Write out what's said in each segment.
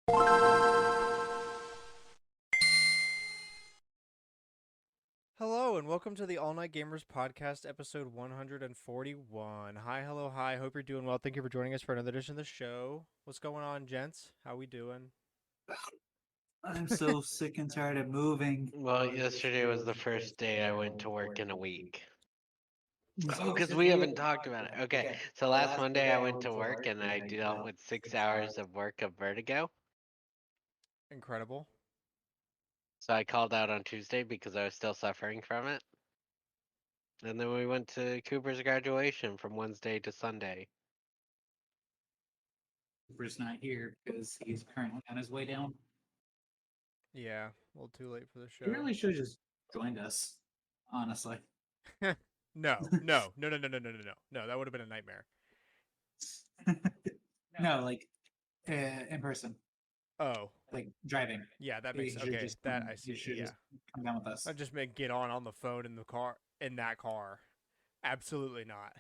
Hello and welcome to the All Night Gamers Podcast, episode 141. Hi, hello, hi. Hope you're doing well. Thank you for joining us for another edition of the show. What's going on, gents? How we doing? I'm so sick and tired of moving. Well, yesterday was the first day I went to work in a week. Oh, Because we haven't talked about it. Okay, so last Monday I went to work and I dealt with 6 hours of work of vertigo. Incredible. So I called out on Tuesday because I was still suffering from it. And then we went to Cooper's graduation from Wednesday to Sunday. Cooper's not here because he's currently on his way down. Yeah, a little too late for the show. He really should have just joined us, honestly. No, that would have been a nightmare. No, like in person, Oh, like driving. yeah, that makes You should okay. just That come- I see. You should Yeah, just come down with us. I just make get on the phone in the car in that car. Absolutely not.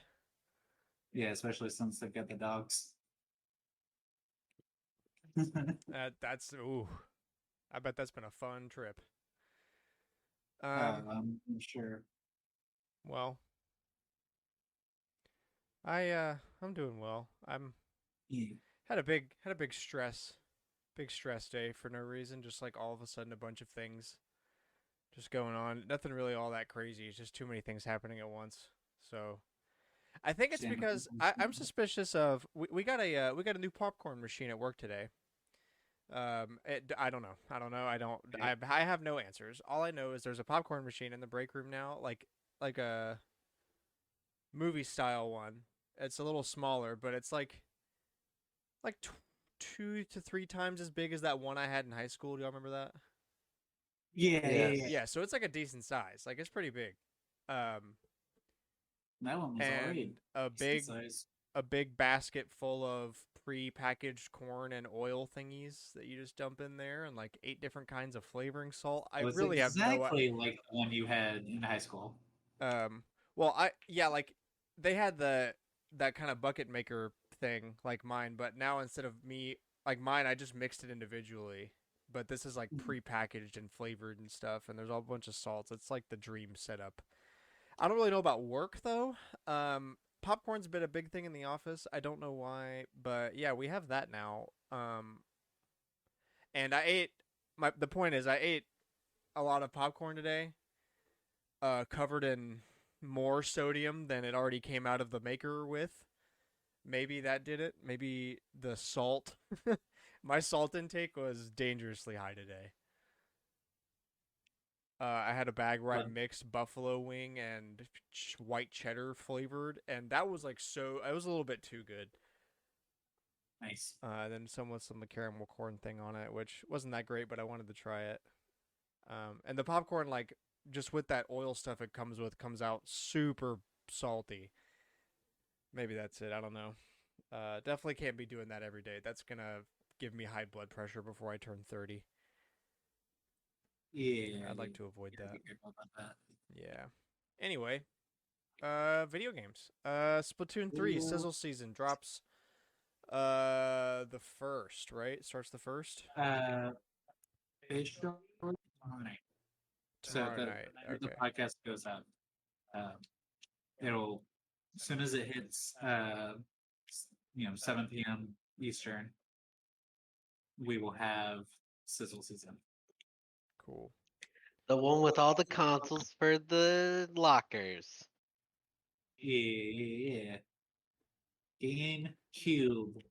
Yeah, especially since they've got the dogs. That's ooh. I bet that's been a fun trip. I'm sure. Well, I'm doing well. I'm Yeah. had a big stress day for no reason. Just like all of a sudden a bunch of things just going on. Nothing really all that crazy. It's just too many things happening at once. So I think it's because I'm suspicious of we got a new popcorn machine at work today. I don't know. I have no answers. All I know is there's a popcorn machine in the break room now, like a movie style one. It's a little smaller, but it's like 2 to 3 times as big as that one I had in high school. Do y'all remember that? Yeah. Yeah, so it's like a decent size. Like it's pretty big. That one was already And decent size. a big basket full of pre-packaged corn and oil thingies that you just dump in there, and like 8 different kinds of flavoring salt. I Was really have no exactly like the one you had in high school. well, like they had that kind of bucket maker thing like mine, but now instead of me like mine, I just mixed it individually. But this is like pre-packaged and flavored and stuff, and there's all a bunch of salts. It's like the dream setup. I don't really know about work though. Popcorn's been a big thing in the office. I don't know why, but yeah, we have that now. And the point is I ate a lot of popcorn today, covered in more sodium than it already came out of the maker with. Maybe that did it. Maybe the salt. My salt intake was dangerously high today. I had a bag where I mixed buffalo wing and white cheddar flavored, and that was like it was a little bit too good. Nice. Then some with some caramel corn thing on it, which wasn't that great, but I wanted to try it. And the popcorn, like just with that oil stuff it comes with, comes out super salty. Maybe that's it. I don't know. Definitely can't be doing that every day. That's gonna give me high blood pressure before I turn 30. Yeah. I'd like to avoid that. About that. Yeah. Anyway, video games. Splatoon 3 Sizzle season drops the 1st, right? Starts the 1st? Tomorrow night. Tomorrow So night. the Okay. podcast goes out. It'll as soon as it hits 7 p.m. Eastern, we will have Sizzle season. Cool. The one with all the consoles for the lockers. Yeah. GameCube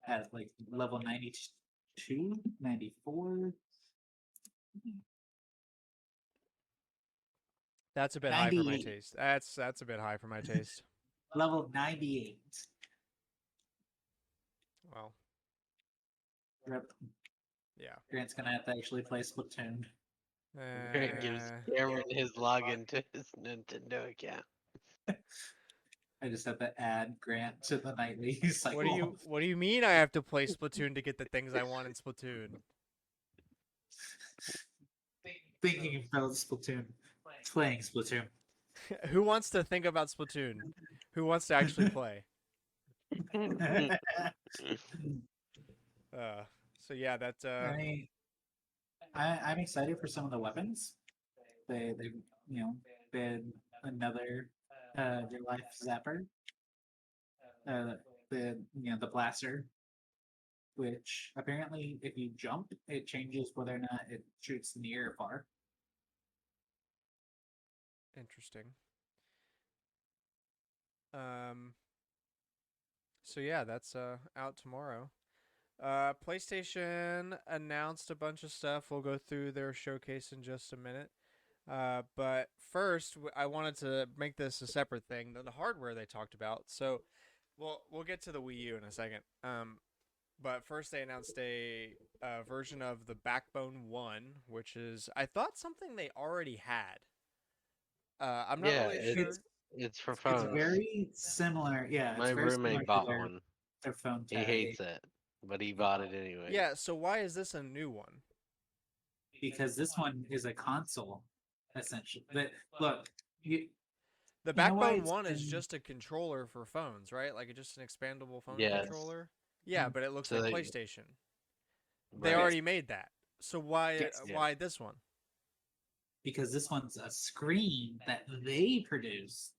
at like level 92, 94. That's a bit high for my 98. taste. That's a bit high for my taste. Level 98. Well, Rip. yeah. Grant's gonna have to actually play Splatoon. Grant gives Cameron his login to his Nintendo account. I just have to add Grant to the nightly cycle. What do you mean I have to play Splatoon to get the things I want in Splatoon? Thinking about Splatoon. Playing Splatoon. Who wants to think about Splatoon? Who wants to actually play? So So yeah, that I mean, I'm excited for some of the weapons. They been another real life zapper. The blaster, which apparently if you jump, it changes whether or not it shoots near or far. interesting. Um, so yeah, that's out tomorrow. PlayStation announced a bunch of stuff. We'll go through their showcase in just a minute. But first, I wanted to make this a separate thing. The hardware they talked about. So, we'll get to the Wii U in a second. But first they announced a version of the Backbone One, which is I thought something they already had. I'm not Yeah, really sure. it's for It's phones. very similar. Yeah, My it's very similar roommate to bought one. their phone He tag hates it, but he bought it anyway. Yeah. So why is this a new one? because this one is a console essentially. But look, you The you know why Backbone it's One is been just a controller for phones, right? Like it's just an expandable phone Yes. controller. Yeah, but it looks So like they, PlayStation. They right. Yes. already made that. So why Yes. Yeah. why this one? because this one's a screen that they produce.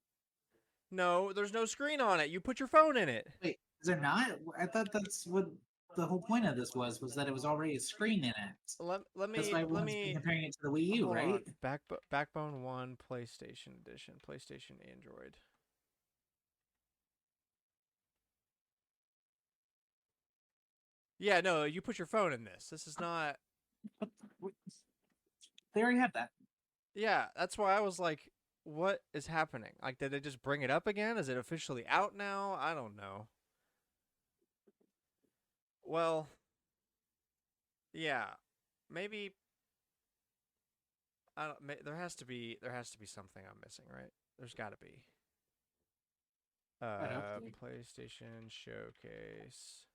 No, there's no screen on it. You put your phone in it. Wait, is there not? I thought that's what the whole point of this was that it was already a screen in it. Let That's me why let everyone's been me comparing it to the Wii U, hold on. right? Backbone One PlayStation Edition, PlayStation Android. Yeah, no, you put your phone in this. This is not. They already have that. Yeah, that's why I was like, what is happening? Like, did they just bring it up again? Is it officially out now? I don't know. Well, yeah, maybe. I don't. There has to be something I'm missing, right? There's got to be. I'd hope so. PlayStation Showcase.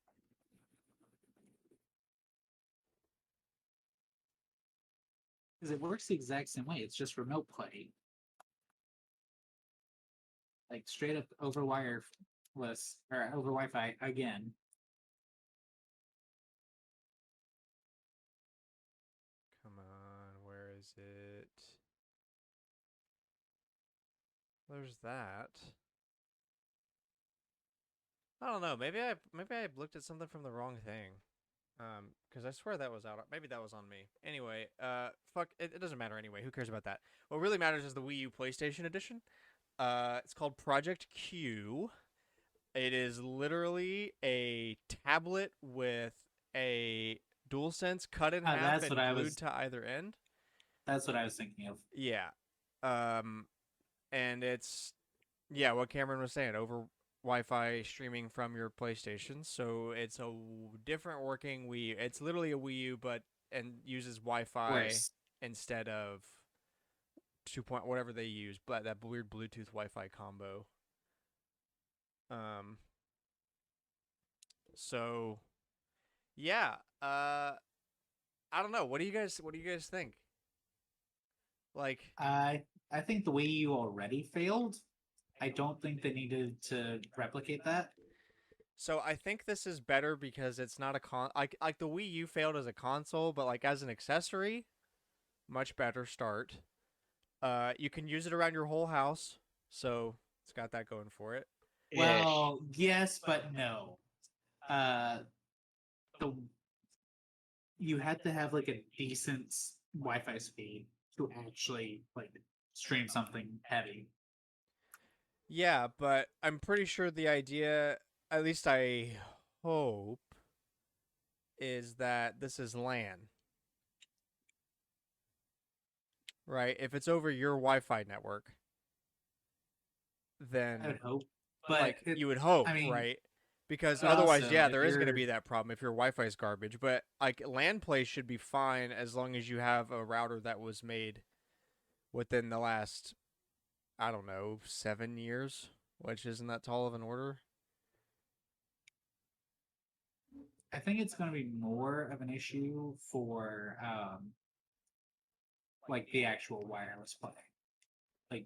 Because it works the exact same way. It's just remote play, like straight up over wireless or over Wi-Fi again. Come on, where is it? There's that. I don't know. Maybe I looked at something from the wrong thing. Because I swear that was out. Maybe that was on me. Anyway, fuck. It doesn't matter anyway. Who cares about that? What really matters is the Wii U PlayStation Edition. It's called Project Q. It is literally a tablet with a DualSense cut in half That's and what I glued was. to either end. That's what I was thinking of. Yeah. And it's what Cameron was saying over Wi-Fi streaming from your PlayStation. So it's a different working Wii. It's literally a Wii U, but and uses Wi-Fi Worse. instead of 2 point whatever they use, but that weird Bluetooth Wi-Fi combo. Um. So yeah. I don't know. What do you guys think? Like, I think the Wii U already failed. I don't think they needed to replicate that. so I think this is better because it's not a like the Wii U failed as a console, but like as an accessory, much better start. You can use it around your whole house, so it's got that going for it. Well, yes, but no. Uh, the you had to have like a decent Wi-Fi speed to actually like stream something heavy. Yeah, but I'm pretty sure the idea, at least I hope, is that this is LAN, right? If it's over your Wi-Fi network, I then would hope, but like you would hope, I mean, right? Because but otherwise, also yeah, if there is going to you're be that problem if your Wi-Fi is garbage. But like LAN play should be fine as long as you have a router that was made within the last, I don't know, 7 years, which isn't that tall of an order. I think it's going to be more of an issue for like the actual wireless play, like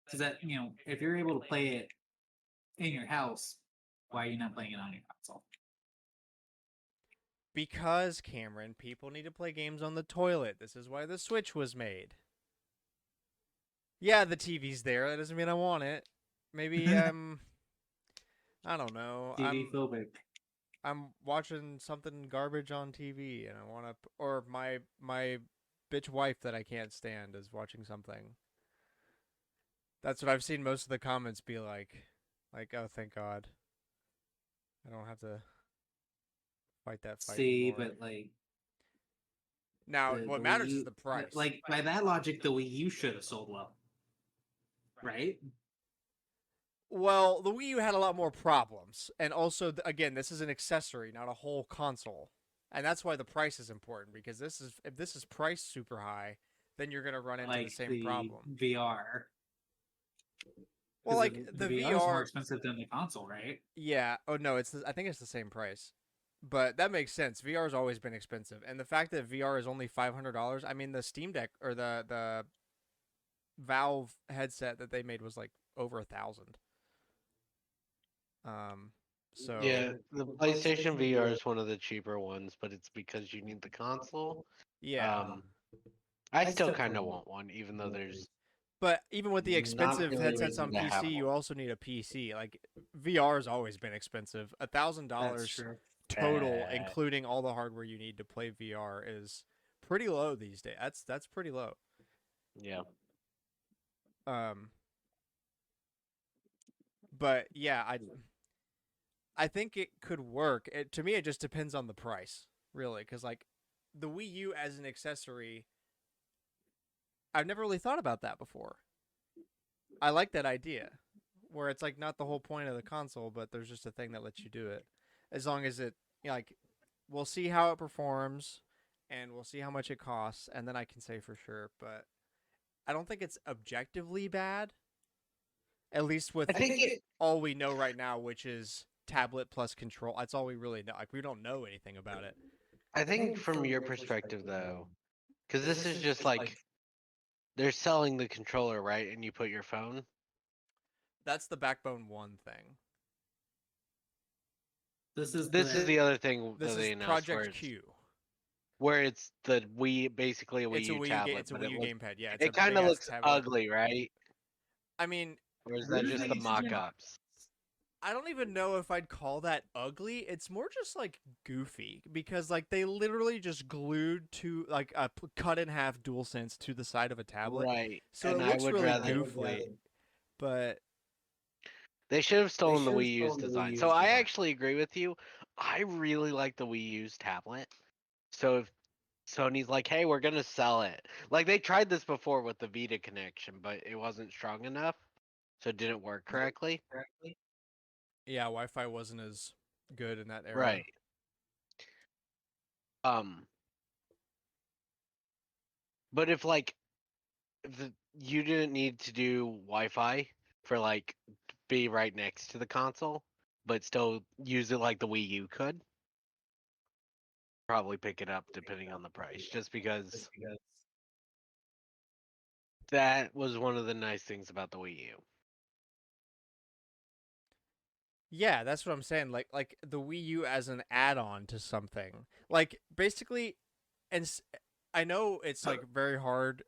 because that if you're able to play it in your house, why are you not playing it on your console? Because, Cameron, people need to play games on the toilet. This is why the Switch was made. Yeah, the TV's there. That doesn't mean I want it. Maybe I don't know. TV phobic. I'm watching something garbage on TV and I want to, or my bitch wife that I can't stand is watching something. That's what I've seen most of the comments be like oh thank God, I don't have to fight that fight See, anymore. but like Now, the what Wii matters is U, the price. like by that logic, the Wii U should have sold well, right? Well, the Wii U had a lot more problems, and also, again, this is an accessory, not a whole console, and that's why the price is important. Because if this is priced super high, then you're gonna run into the Like same the problem. VR. Well, 'Cause like the the VR is more VR, expensive than the console, right? yeah. Oh no, I think it's the same price, but that makes sense. VR has always been expensive, and the fact that VR is only $500. I mean, the Steam Deck or the Valve headset that they made was like over 1,000. So Yeah, the PlayStation VR is one of the cheaper ones, but it's because you need the console. yeah. I still kind of want one, even though there's But even with the not expensive really headsets reason on to have PC, you one. also need a PC. Like VR has always been expensive. That's $1,000 true. total, including all the hardware you need to play VR, is pretty low these days. That's pretty low. Yeah. Um, but yeah, I think it could work. To me, it just depends on the price, really, because like the Wii U as an accessory, I've never really thought about that before. I like that idea, where it's like not the whole point of the console, but there's just a thing that lets you do it, as long as it, you know, like, we'll see how it performs, and we'll see how much it costs, and then I can say for sure. But I don't think it's objectively bad, at least with I think it, all we know right now, which is tablet plus control. That's all we really know. Like we don't know anything about it. I think from your perspective though, because this is just like they're selling the controller, right? And you put your phone. That's the Backbone One thing. This is This is the other thing This that they is announced, Project Q. where it's the Wii, basically a Wii It's a U Wii U tablet, It's a but Wii U gamepad. Yeah, it's a it kind big of ass looks tablet. ugly, right? I mean, Or is that just the mock-ups? I don't even know if I'd call that ugly. It's more just like goofy because like they literally just glued to like a cut in half DualSense to the side of a tablet. Right. So And it I looks would really rather goofy, but they should have stolen the Wii U's design. So I actually agree with you. I really like the Wii U's tablet. So if Sony's like, hey, we're gonna sell it. Like they tried this before with the Vita connection, but it wasn't strong enough. So it didn't work correctly. yeah, Wi-Fi wasn't as good in that era. Right. But if like you didn't need to do Wi-Fi for like be right next to the console, but still use it like the Wii U could, probably pick it up depending on the price, just because that was one of the nice things about the Wii U. Yeah, that's what I'm saying. Like the Wii U as an add-on to something. Like basically, and I know it's like very hard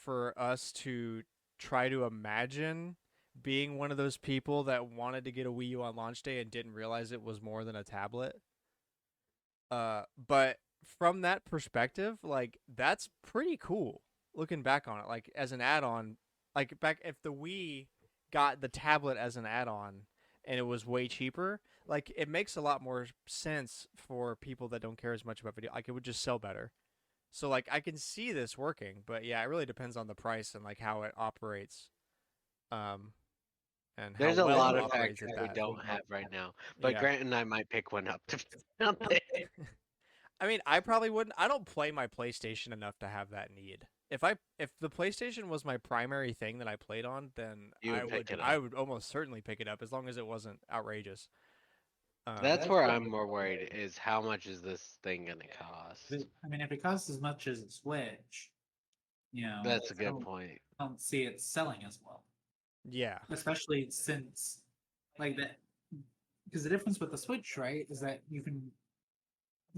for us to try to imagine being one of those people that wanted to get a Wii U on launch day and didn't realize it was more than a tablet. But from that perspective, like that's pretty cool looking back on it. Like as an add-on, like back if the Wii got the tablet as an add-on and it was way cheaper, like it makes a lot more sense for people that don't care as much about video. Like it would just sell better. So like I can see this working, but yeah, it really depends on the price and like how it operates. Um and how There's a well lot it of operates factors at we that. don't have right now, but Yeah. Grant and I might pick one up to on there. I mean, I probably wouldn't. I don't play my PlayStation enough to have that need. If the PlayStation was my primary thing that I played on, then You would pick it I up. would almost certainly pick it up as long as it wasn't outrageous. That's where I'm more worried is how much is this thing gonna cost? I mean, if it costs as much as a Switch, That's a I good point. don't see it selling as well. Yeah. Especially since, like that, because the difference with the Switch, right, is that you can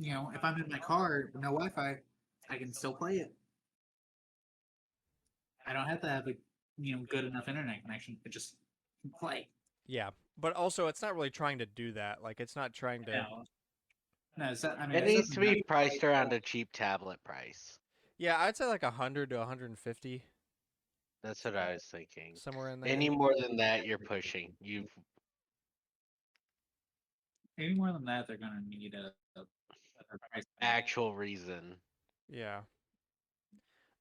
if I'm in my car, no Wi-Fi, I can still play it. I don't have to have a good enough internet connection to just play. Yeah, but also it's not really trying to do that. Like it's not trying to. No, no, I mean, It it needs doesn't to have be priced around a cheap tablet price. Yeah, I'd say like 100 to 150, That's what I was thinking. somewhere in there. Any more than that, you're pushing. You've any more than that. They're gonna need a better price. actual reason. Yeah.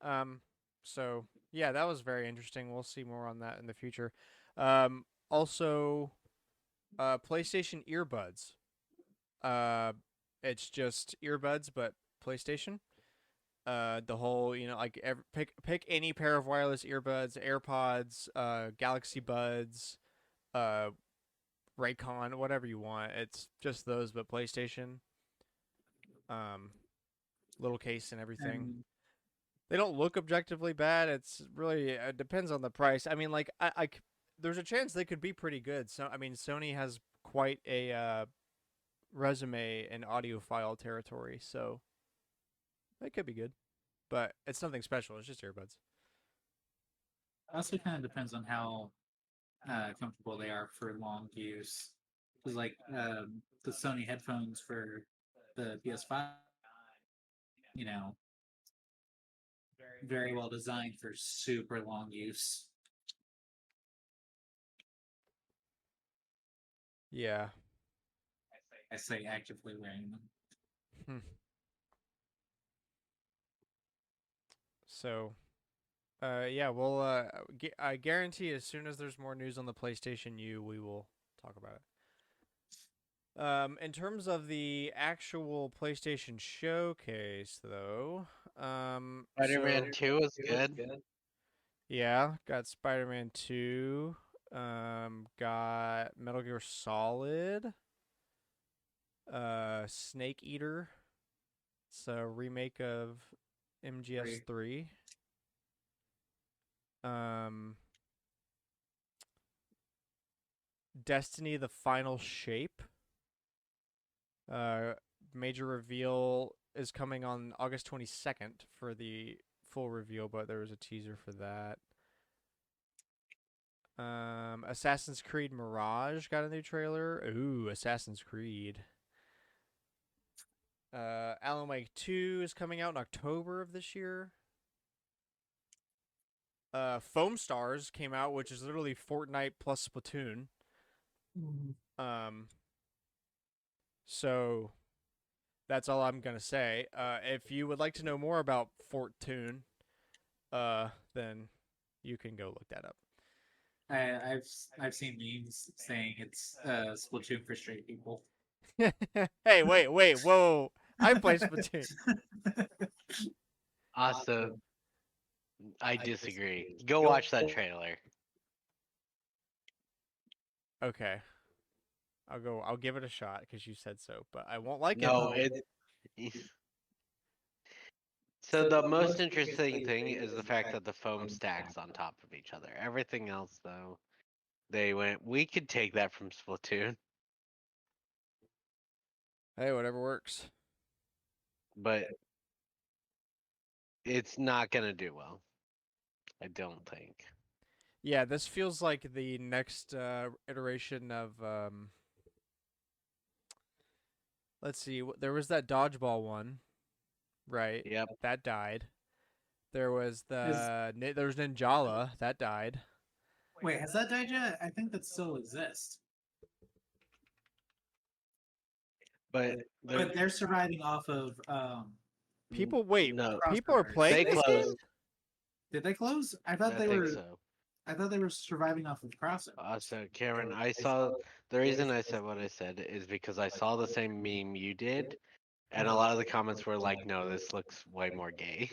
Um. So yeah, that was very interesting. We'll see more on that in the future. Also, PlayStation earbuds. Uh, it's just earbuds, but PlayStation. The whole, like pick any pair of wireless earbuds, AirPods, Galaxy Buds, uh, Raycon, whatever you want. It's just those, but PlayStation. Um, little case and everything. And They don't look objectively bad. It's really it depends on the price. I mean, like there's a chance they could be pretty good. So I mean, Sony has quite a resume in audiophile territory, so they could be good. But it's nothing special. It's just earbuds. also kind of depends on how comfortable they are for long use. Because like the Sony headphones for the PS5, you know, very well designed for super long use. Yeah. I say actively wearing them. Hmm. So, yeah, well, I guarantee as soon as there's more news on the PlayStation U, we will talk about it. In terms of the actual PlayStation showcase, though, Spider-Man 2 is good. yeah, got Spider-Man 2, got Metal Gear Solid, Snake Eater. It's a remake of MGS3. Um, Destiny: The Final Shape. Uh, Major reveal is coming on August 22nd for the full reveal, but there was a teaser for that. Assassin's Creed Mirage got a new trailer. Ooh, Assassin's Creed. Alan Wake 2 is coming out in October of this year. Foam Stars came out, which is literally Fortnite plus Splatoon. So that's all I'm gonna say. If you would like to know more about Fortune, then you can go look that up. I've seen memes saying it's Splatoon for straight people. Hey, wait, whoa! I play Splatoon. Also, I disagree. Go watch that trailer. Okay, I'll give it a shot because you said so, but I won't like No, it. So the most interesting thing is the fact that the foam stacks on top of each other. Everything else, though, they went, we could take that from Splatoon, Hey, whatever works. but it's not gonna do well. I don't think. Yeah, this feels like the next iteration of let's see, there was that dodgeball one, right? Yep. That died. There was Is- there was Ninjala that died. Wait, has that died yet? I think that still exists. But But they're surviving off of People wait, no, people are crossovers. playing they this closed. game? Did they close? I I thought they think were. so. I thought they were surviving off of crossovers. Also, Cameron, I saw the reason I said what I said is because I saw the same meme you did, and a lot of the comments were like, "No, this looks way more gay."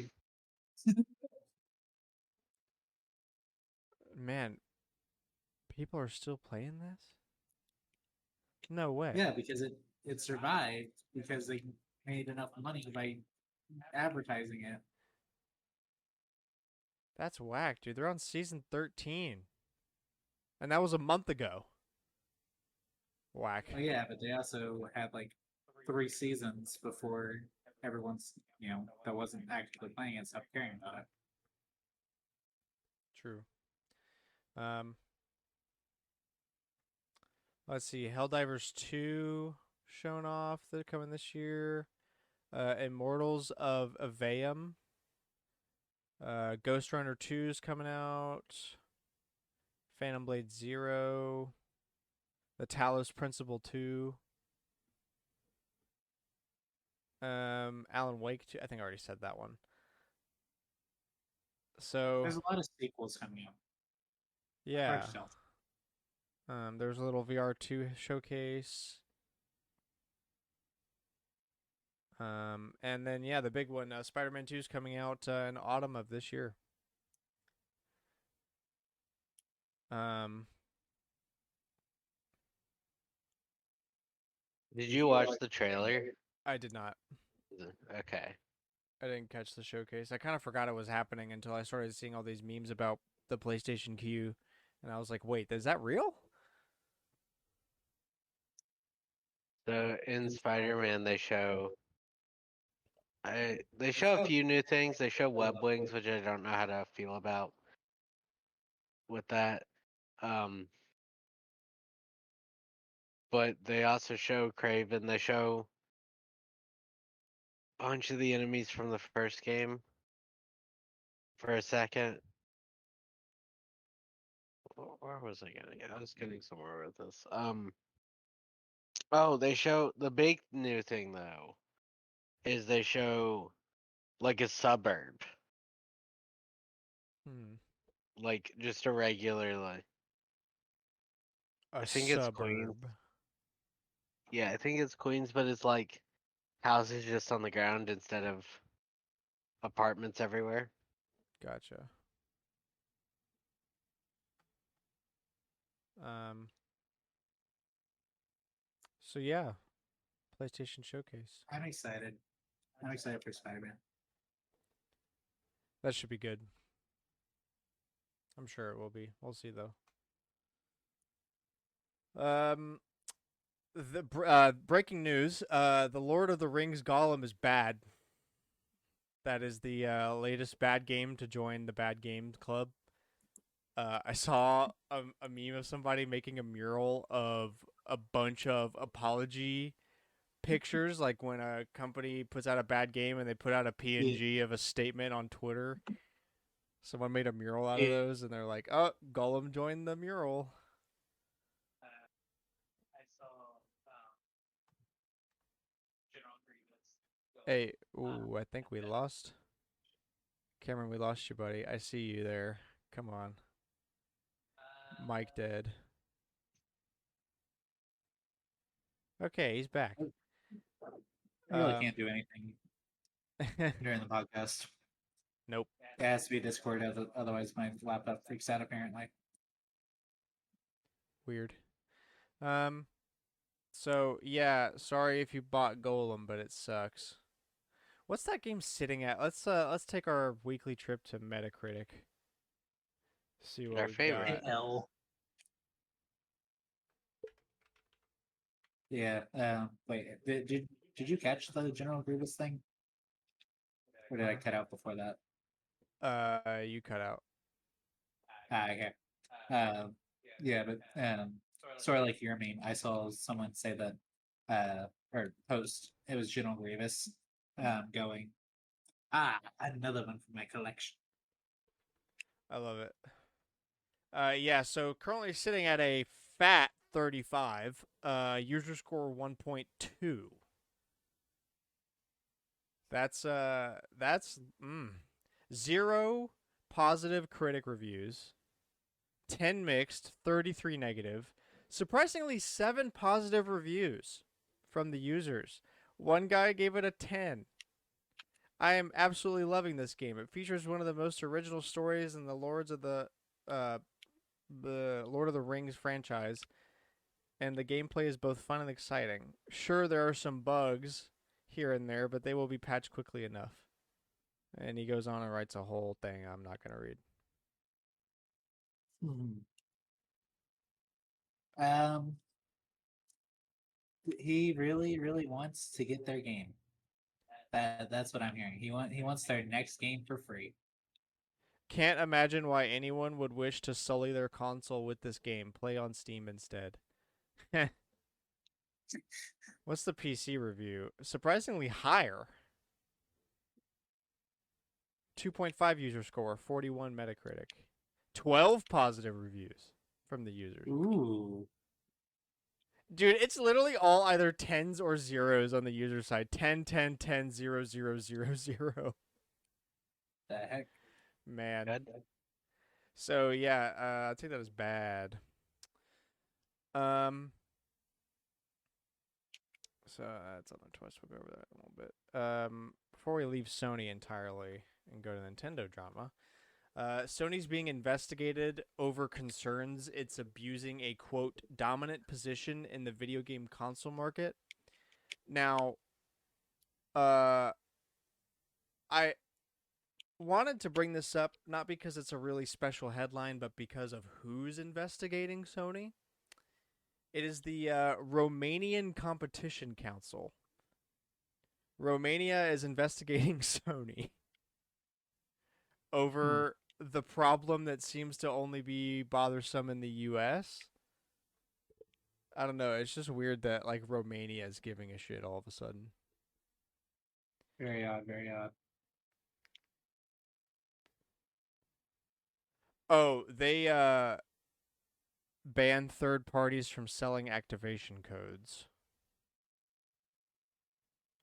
Man, people are still playing this? No way. Yeah, because it survived because they made enough money by advertising it. That's whack, dude. They're on season 13. And that was a month ago. Whack. Oh yeah, but they also had like 3 seasons before everyone's that wasn't actively playing it stopped caring about it. True. Let's see. Helldivers 2 shown off. They're coming this year. Immortals of Aveum. Ghost Runner 2 is coming out. Phantom Blade 0. The Talos Principle 2. Alan Wake 2. I think I already said that one. So There's a lot of sequels coming out. yeah. Hard to tell. There's a little VR2 showcase. And then yeah, the big one, Spider-Man 2 is coming out in autumn of this year. Did you watch the trailer? I did not. Okay. I didn't catch the showcase. I kind of forgot it was happening until I started seeing all these memes about the PlayStation Q, and I was like, "Wait, is that real?" So in Spider-Man, they show a few new things. They show web wings, which I don't know how to feel about with that. But they also show Craven. They show a bunch of the enemies from the first game for a second. Where was I gonna get? I was getting somewhere with this. Oh, they show the big new thing though is they show like a suburb, like just a regular like. A I think it's Queens. suburb. Yeah, I think it's Queens, but it's like houses just on the ground instead of apartments everywhere. Gotcha. So yeah, PlayStation Showcase. I'm excited. I'm excited for Spider-Man. That should be good. I'm sure it will be. We'll see though. The breaking news: the Lord of the Rings Gollum is bad. That is the latest bad game to join the bad game club. I saw a meme of somebody making a mural of a bunch of apology pictures, like when a company puts out a bad game and they put out a PNG of a statement on Twitter. Someone made a mural out of those, and they're like, "Oh, Gollum joined the mural." I saw General Grievous. Hey, ooh, I think we lost. Cameron, we lost you, buddy. I see you there. Come on. Mike dead. Okay, he's back. I really can't do anything during the podcast. Nope. It has to be Discord, otherwise my laptop freaks out apparently. Weird. So yeah, sorry if you bought Golem, but it sucks. What's that game sitting at? Let's take our weekly trip to Metacritic. See what Our we've favorite. got. L. Yeah. Wait. Did you catch the General Grievous thing? Or did I cut out before that? You cut out. Okay. Yeah, but sort of like your meme, I saw someone say that, or post, it was General Grievous, going, another one from my collection. I love it. Yeah, so currently sitting at a fat 35, user score 1.2. That's 0 positive critic reviews, 10 mixed, 33 negative. Surprisingly, 7 positive reviews from the users. One guy gave it a 10. I am absolutely loving this game. It features one of the most original stories in the Lord of the Rings franchise, and the gameplay is both fun and exciting. Sure, there are some bugs here and there, but they will be patched quickly enough. And he goes on and writes a whole thing I'm not going to read. he really wants to get their game. That's what I'm hearing. He wants their next game for free. Can't imagine why anyone would wish to sully their console with this game. Play on Steam instead. What's the PC review? Surprisingly higher. 2.5 user score, 41 Metacritic. 12 positive reviews from the users. Ooh. Dude, it's literally all either 10s or 0s on the user side. 10, 10, 10, 0, 0, 0, 0. The heck? Man. Good. So, yeah, I think that was bad. So that's on the twist. We'll go over that in a little bit. Before we leave Sony entirely and go to Nintendo drama, Sony's being investigated over concerns it's abusing a quote dominant position in the video game console market. Now, I wanted to bring this up not because it's a really special headline, but because of who's investigating Sony. It is the Romanian Competition Council. Romania is investigating Sony over the problem that seems to only be bothersome in the US. I don't know. It's just weird that like Romania is giving a shit all of a sudden. Very odd. Very odd. Oh, they banned third parties from selling activation codes.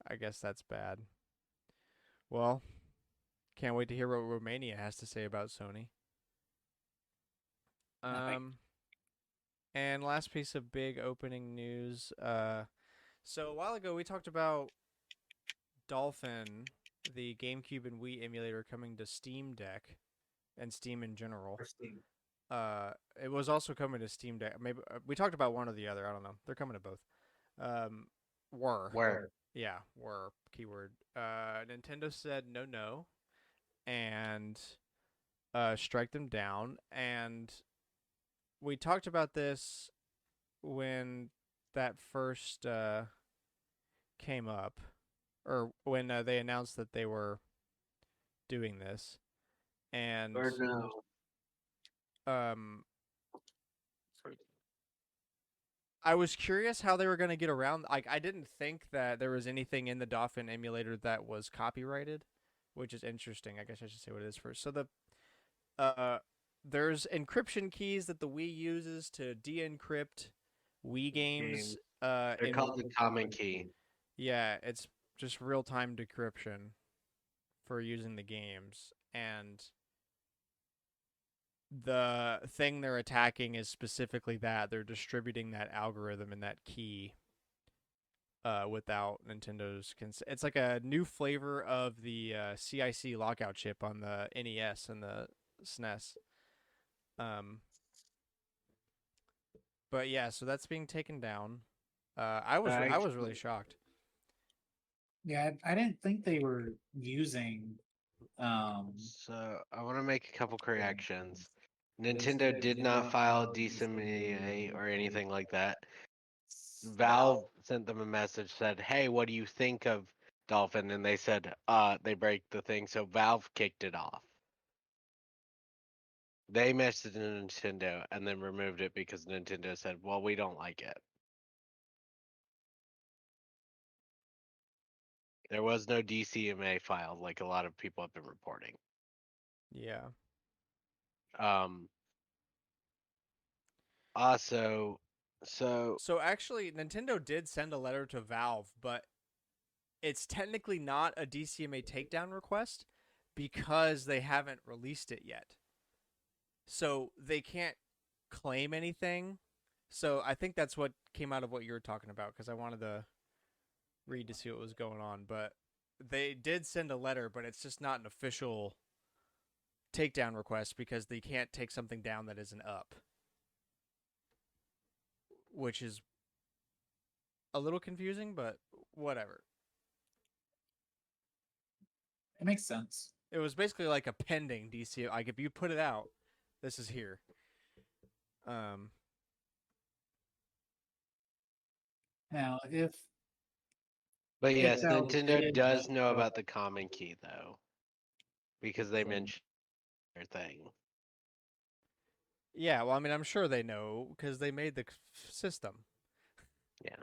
I guess that's bad. Well, can't wait to hear what Romania has to say about Sony. Nothing. And last piece of big opening news. So a while ago we talked about Dolphin, the GameCube and Wii emulator coming to Steam Deck and Steam in general. It was also coming to Steam Deck. Maybe we talked about one or the other. I don't know. They're coming to both. Where? Yeah, were keyword. Nintendo said no, and strike them down. And we talked about this when that first came up, or when they announced that they were doing this, and Or no? I was curious how they were going to get around. Like, I didn't think that there was anything in the Dolphin emulator that was copyrighted, which is interesting. I guess I should say what it is first. So there's encryption keys that the Wii uses to de-encrypt Wii games. They're called the common key. Yeah, it's just real-time decryption for using the games, and the thing they're attacking is specifically that they're distributing that algorithm and that key without Nintendo's consent. It's like a new flavor of the CIC lockout chip on the NES and the SNES. But yeah, so that's being taken down. I was really shocked. Yeah, I didn't think they were using. So I want to make a couple corrections. Nintendo did not file DCMA or anything like that. Valve sent them a message, said, "Hey, what do you think of Dolphin?" And they said, they break the thing, so Valve kicked it off. They messaged Nintendo and then removed it because Nintendo said, "Well, we don't like it." There was no DCMA filed like a lot of people have been reporting. Yeah. Also, so actually, Nintendo did send a letter to Valve, but it's technically not a DCMA takedown request because they haven't released it yet. So they can't claim anything. So I think that's what came out of what you were talking about, because I wanted to read to see what was going on. But they did send a letter, but it's just not an official takedown request because they can't take something down that isn't up, which is a little confusing, but whatever. It makes sense. It was basically like a pending DC. Like, if you put it out, this is here. Now, if But yes, Valve Nintendo did does know about the common key though, because they mentioned their thing. Yeah, well, I mean, I'm sure they know because they made the system. Yeah.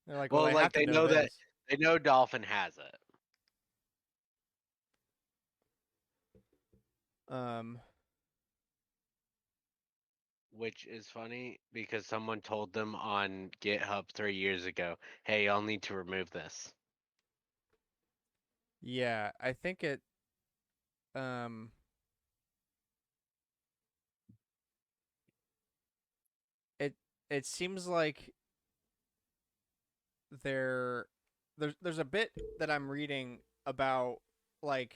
They're like, well, Well, they have like to they know know that this. they know Dolphin has it. Um, Which is funny because someone told them on GitHub 3 years ago, "Hey, y'all need to remove this." yeah, I think it. Um, it it seems like there, there's a bit that I'm reading about like,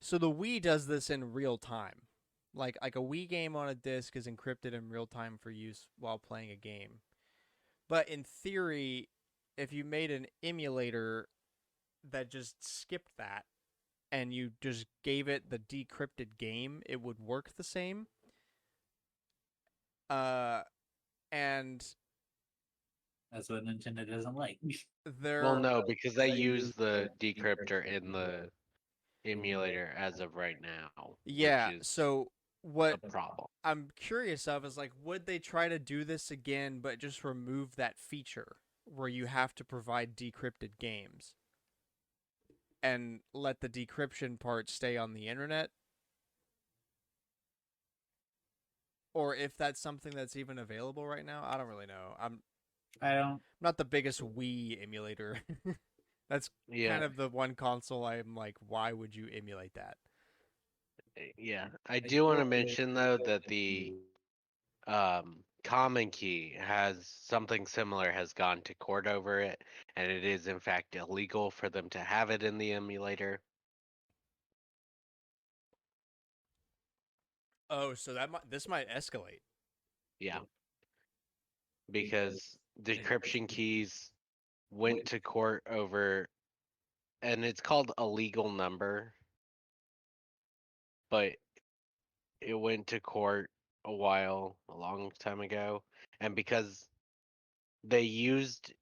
so the Wii does this in real time. Like a Wii game on a disc is encrypted in real time for use while playing a game. But in theory, if you made an emulator that just skipped that and you just gave it the decrypted game, it would work the same. Uh, and that's what Nintendo doesn't like. Well, there, no, because they use the decryptor in the emulator as of right now, which yeah. is So a what problem. I'm curious of is like, would they try to do this again, but just remove that feature where you have to provide decrypted games and let the decryption part stay on the internet? Or if that's something that's even available right now, I don't really know. I'm I don't. not the biggest Wii emulator. That's Yeah, kind of the one console I'm like, why would you emulate that? yeah. I do want to mention though that the common key has something similar has gone to court over it, and it is in fact illegal for them to have it in the emulator. Oh, so this might escalate. Yeah, because decryption keys went to court over, and it's called a legal number, but it went to court a long time ago, and because they used,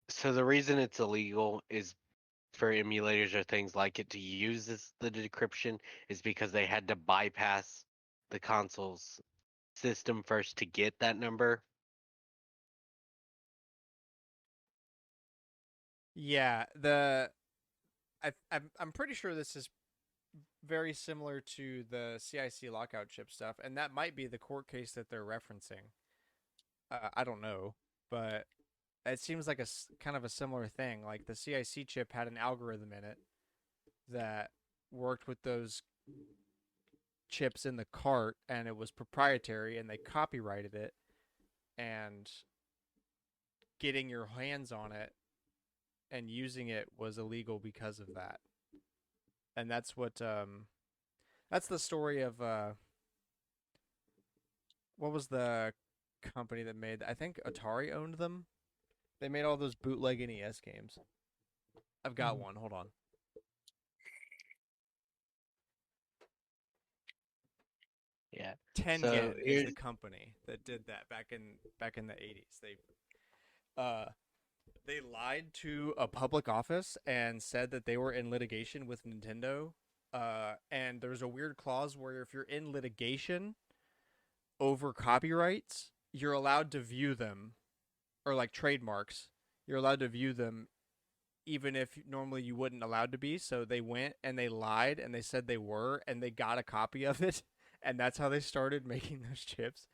so the reason it's illegal is for emulators or things like it to use the decryption is because they had to bypass the console's system first to get that number. Yeah, I'm pretty sure this is very similar to the CIC lockout chip stuff, and that might be the court case that they're referencing. I don't know, but it seems like kind of a similar thing. Like the CIC chip had an algorithm in it that worked with those chips in the cart, and it was proprietary, and they copyrighted it, and getting your hands on it and using it was illegal because of that. And that's the story of what was the company that made, I think Atari owned them. They made all those bootleg NES games. I've got one. Hold on. Yeah. So Tengen is here's the company that did that back in the 80s. Uh they lied to a public office and said that they were in litigation with Nintendo. And there's a weird clause where if you're in litigation over copyrights, you're allowed to view them, or like trademarks, you're allowed to view them even if normally you wouldn't allowed to be. So they went and they lied and they said they were, and they got a copy of it, and that's how they started making those chips.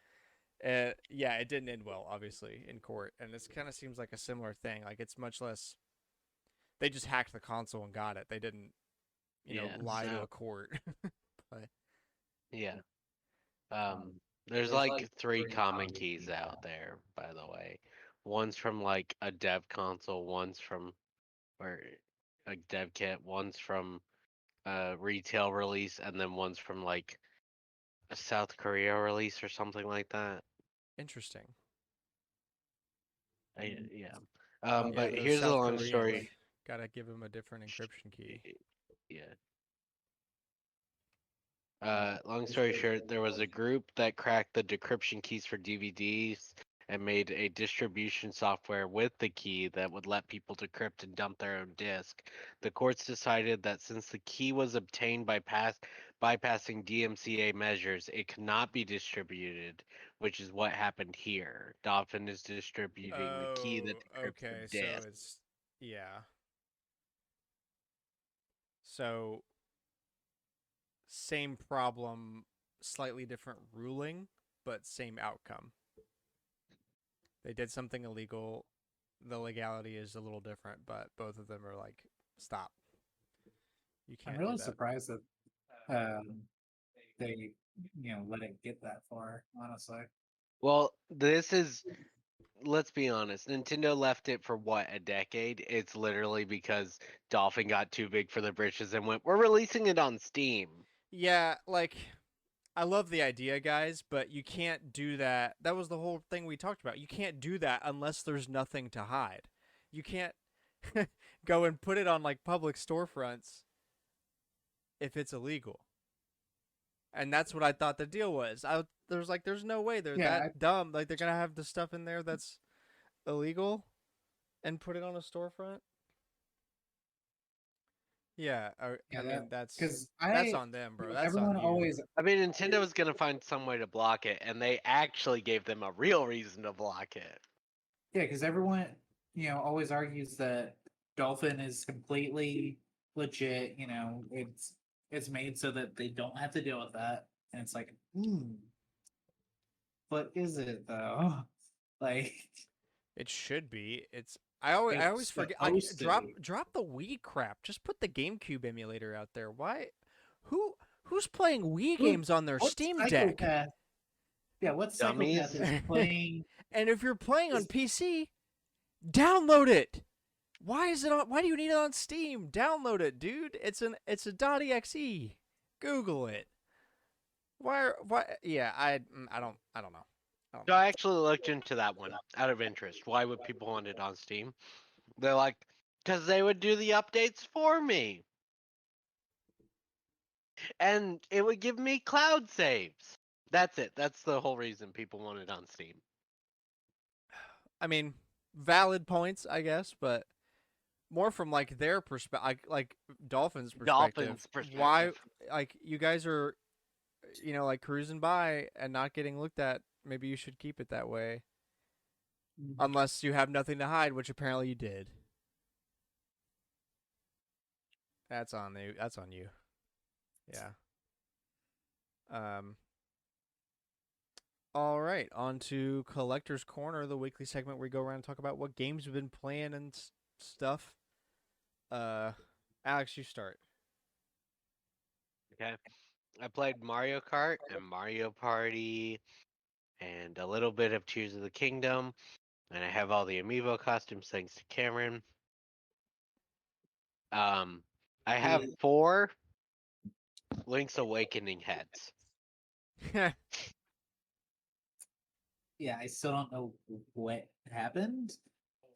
Yeah, it didn't end well, obviously, in court, and this kind of seems like a similar thing. Like it's much less. They just hacked the console and got it. They didn't, yeah. lie to So a court. But yeah. There's like three common keys out there, by the way. One's from like a dev console, one's from or a dev kit, one's from a retail release, and then one's from like a South Korea release or something like that. interesting. Yeah. Yeah, But those here's a South long Koreans story. gotta give them a different encryption key. Yeah. Long story short, there was a group that cracked the decryption keys for DVDs, and made a distribution software with the key that would let people decrypt and dump their own disk. The courts decided that since the key was obtained by bypassing DMCA measures, it could not be distributed, which is what happened here. Dolphin is distributing the key that Oh, decrypts the okay. So disk. it's yeah. So same problem, slightly different ruling, but same outcome. They did something illegal. The legality is a little different, but both of them are like, stop. You I'm can't do really that. surprised that they let it get that far. Honestly, Well, this is, let's be honest, Nintendo left it for what, a decade? It's literally because Dolphin got too big for the britches and went, we're releasing it on Steam. Yeah, like I love the idea, guys, but you can't do that. That was the whole thing we talked about. You can't do that unless there's nothing to hide. You can't go and put it on like public storefronts if it's illegal. And that's what I thought the deal was. There's no way they're yeah, that dumb. Like they're gonna have the stuff in there that's illegal and put it on a storefront. Yeah, yeah, I mean because that's on them, bro. That's on everyone you. always I mean, Nintendo was going to find some way to block it, and they actually gave them a real reason to block it. yeah, because everyone always argues that Dolphin is completely legit. It's made so that they don't have to deal with that, and it's like, but is it though? Like, It should be. I always it's forget. supposed to be. Drop the Wii crap. Just put the GameCube emulator out there. Why? Who's playing Wii Who- games on their What Steam Deck? psychopath? Yeah, what Dummies. psychopath is playing? And if you're playing on Is- PC, download it. Why is it on? Why do you need it on Steam? Download it, dude. It's a .exe. Google it. Why? Yeah, I don't know. So I actually looked into that one out of interest. Why would people want it on Steam? They're like, because they would do the updates for me. And it would give me cloud saves. That's it. That's the whole reason people want it on Steam. I mean, valid points, I guess, but more from like their perspective, like Dolphin's perspective. Dolphin's perspective. Why, like you guys are, like cruising by and not getting looked at. Maybe you should keep it that way, unless you have nothing to hide, which apparently you did. That's on you. That's on you. Yeah. All right, on to Collector's Corner, the weekly segment where we go around and talk about what games we've been playing and stuff. Alex, you start. Okay. I played Mario Kart and Mario Party and a little bit of Tears of the Kingdom. And I have all the amiibo costumes thanks to Cameron. I have 4 Link's Awakening heads. Yeah, I still don't know what happened.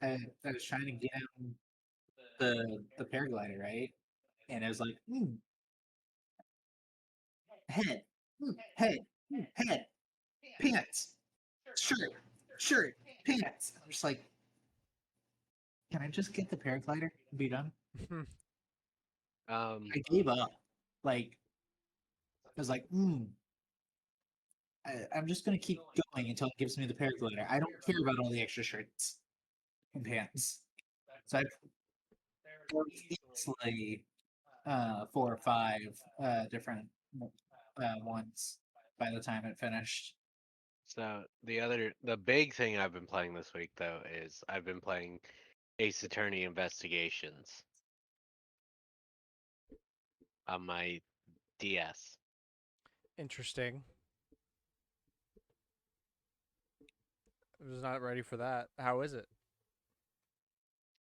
I was trying to get on the paraglider, right? And it was like, head, head, head, pants, shirt, pants. I'm just like, can I just get the paraglider and be done? I gave up. Like, I was like, I'm just gonna keep going until it gives me the paraglider. I don't care about all the extra shirts and pants. So I easily 4 or 5 different ones by the time it finished. So the big thing I've been playing this week though is I've been playing Ace Attorney Investigations on my DS. Interesting. I was not ready for that. How is it?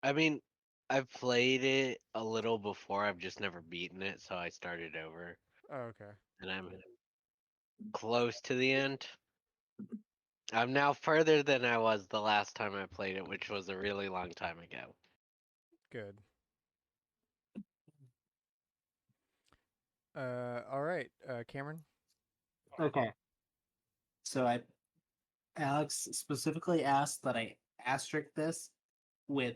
I mean, I've played it a little before. I've just never beaten it, so I started over, Oh, okay. and I'm close to the end. I'm now further than I was the last time I played it, which was a really long time ago. Good. All right, Cameron. Okay. So Alex specifically asked that I asterisk this with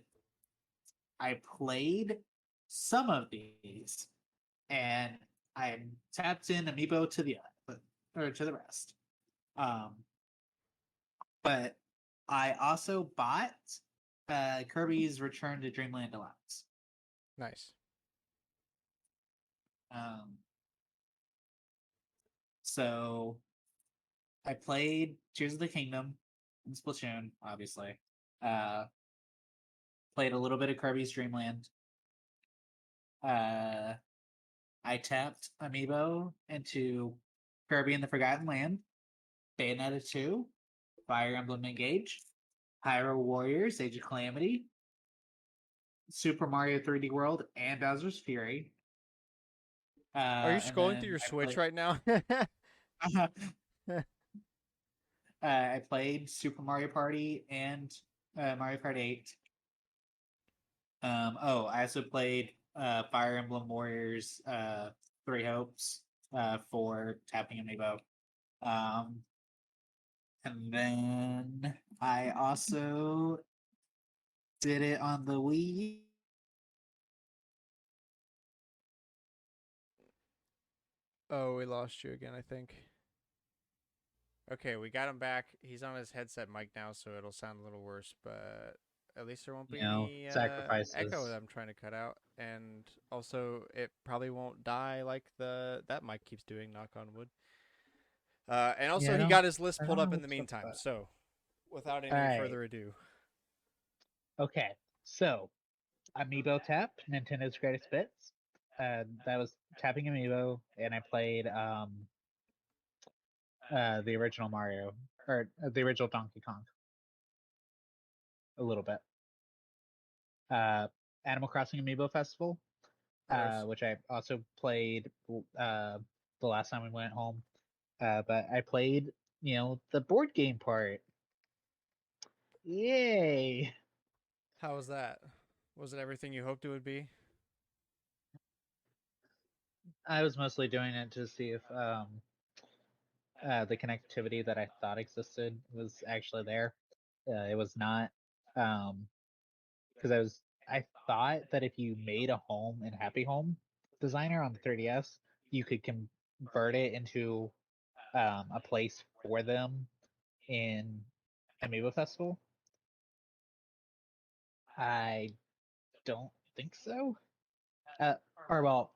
I played some of these, and I tapped in Amiibo to the or to the rest. But I also bought Kirby's Return to Dreamland Deluxe. Nice. So I played Tears of the Kingdom and Splatoon, obviously. Played a little bit of Kirby's Dreamland. I tapped Amiibo into Kirby and the Forgotten Land, Bayonetta 2, Fire Emblem Engage, Hyrule Warriors, Age of Calamity, Super Mario 3D World, and Bowser's Fury. Are you And scrolling through then your I Switch played, right now? I played Super Mario Party and Mario Kart 8. I also played Fire Emblem Warriors 3 Hopes for tapping Amiibo. And then I also did it on the Wii. Oh, we lost you again, I think. Okay, we got him back. He's on his headset mic now, so it'll sound a little worse, but at least there won't be any sacrifices. echo that I'm trying to cut out. And also, it probably won't die like that mic keeps doing, knock on wood. And also, he got his list pulled up in the meantime, so without any further ado. Okay, so Amiibo Tap, Nintendo's Greatest Bits. That was tapping Amiibo, and I played the original Mario, or the original Donkey Kong. A little bit. Animal Crossing Amiibo Festival, which I also played the last time we went home. But I played, the board game part. Yay! How was that? Was it everything you hoped it would be? I was mostly doing it to see if the connectivity that I thought existed was actually there. It was not, because I thought that if you made a home in Happy Home Designer on the 3DS, you could convert it into a place for them in Amiibo Festival. I don't think so. Or well,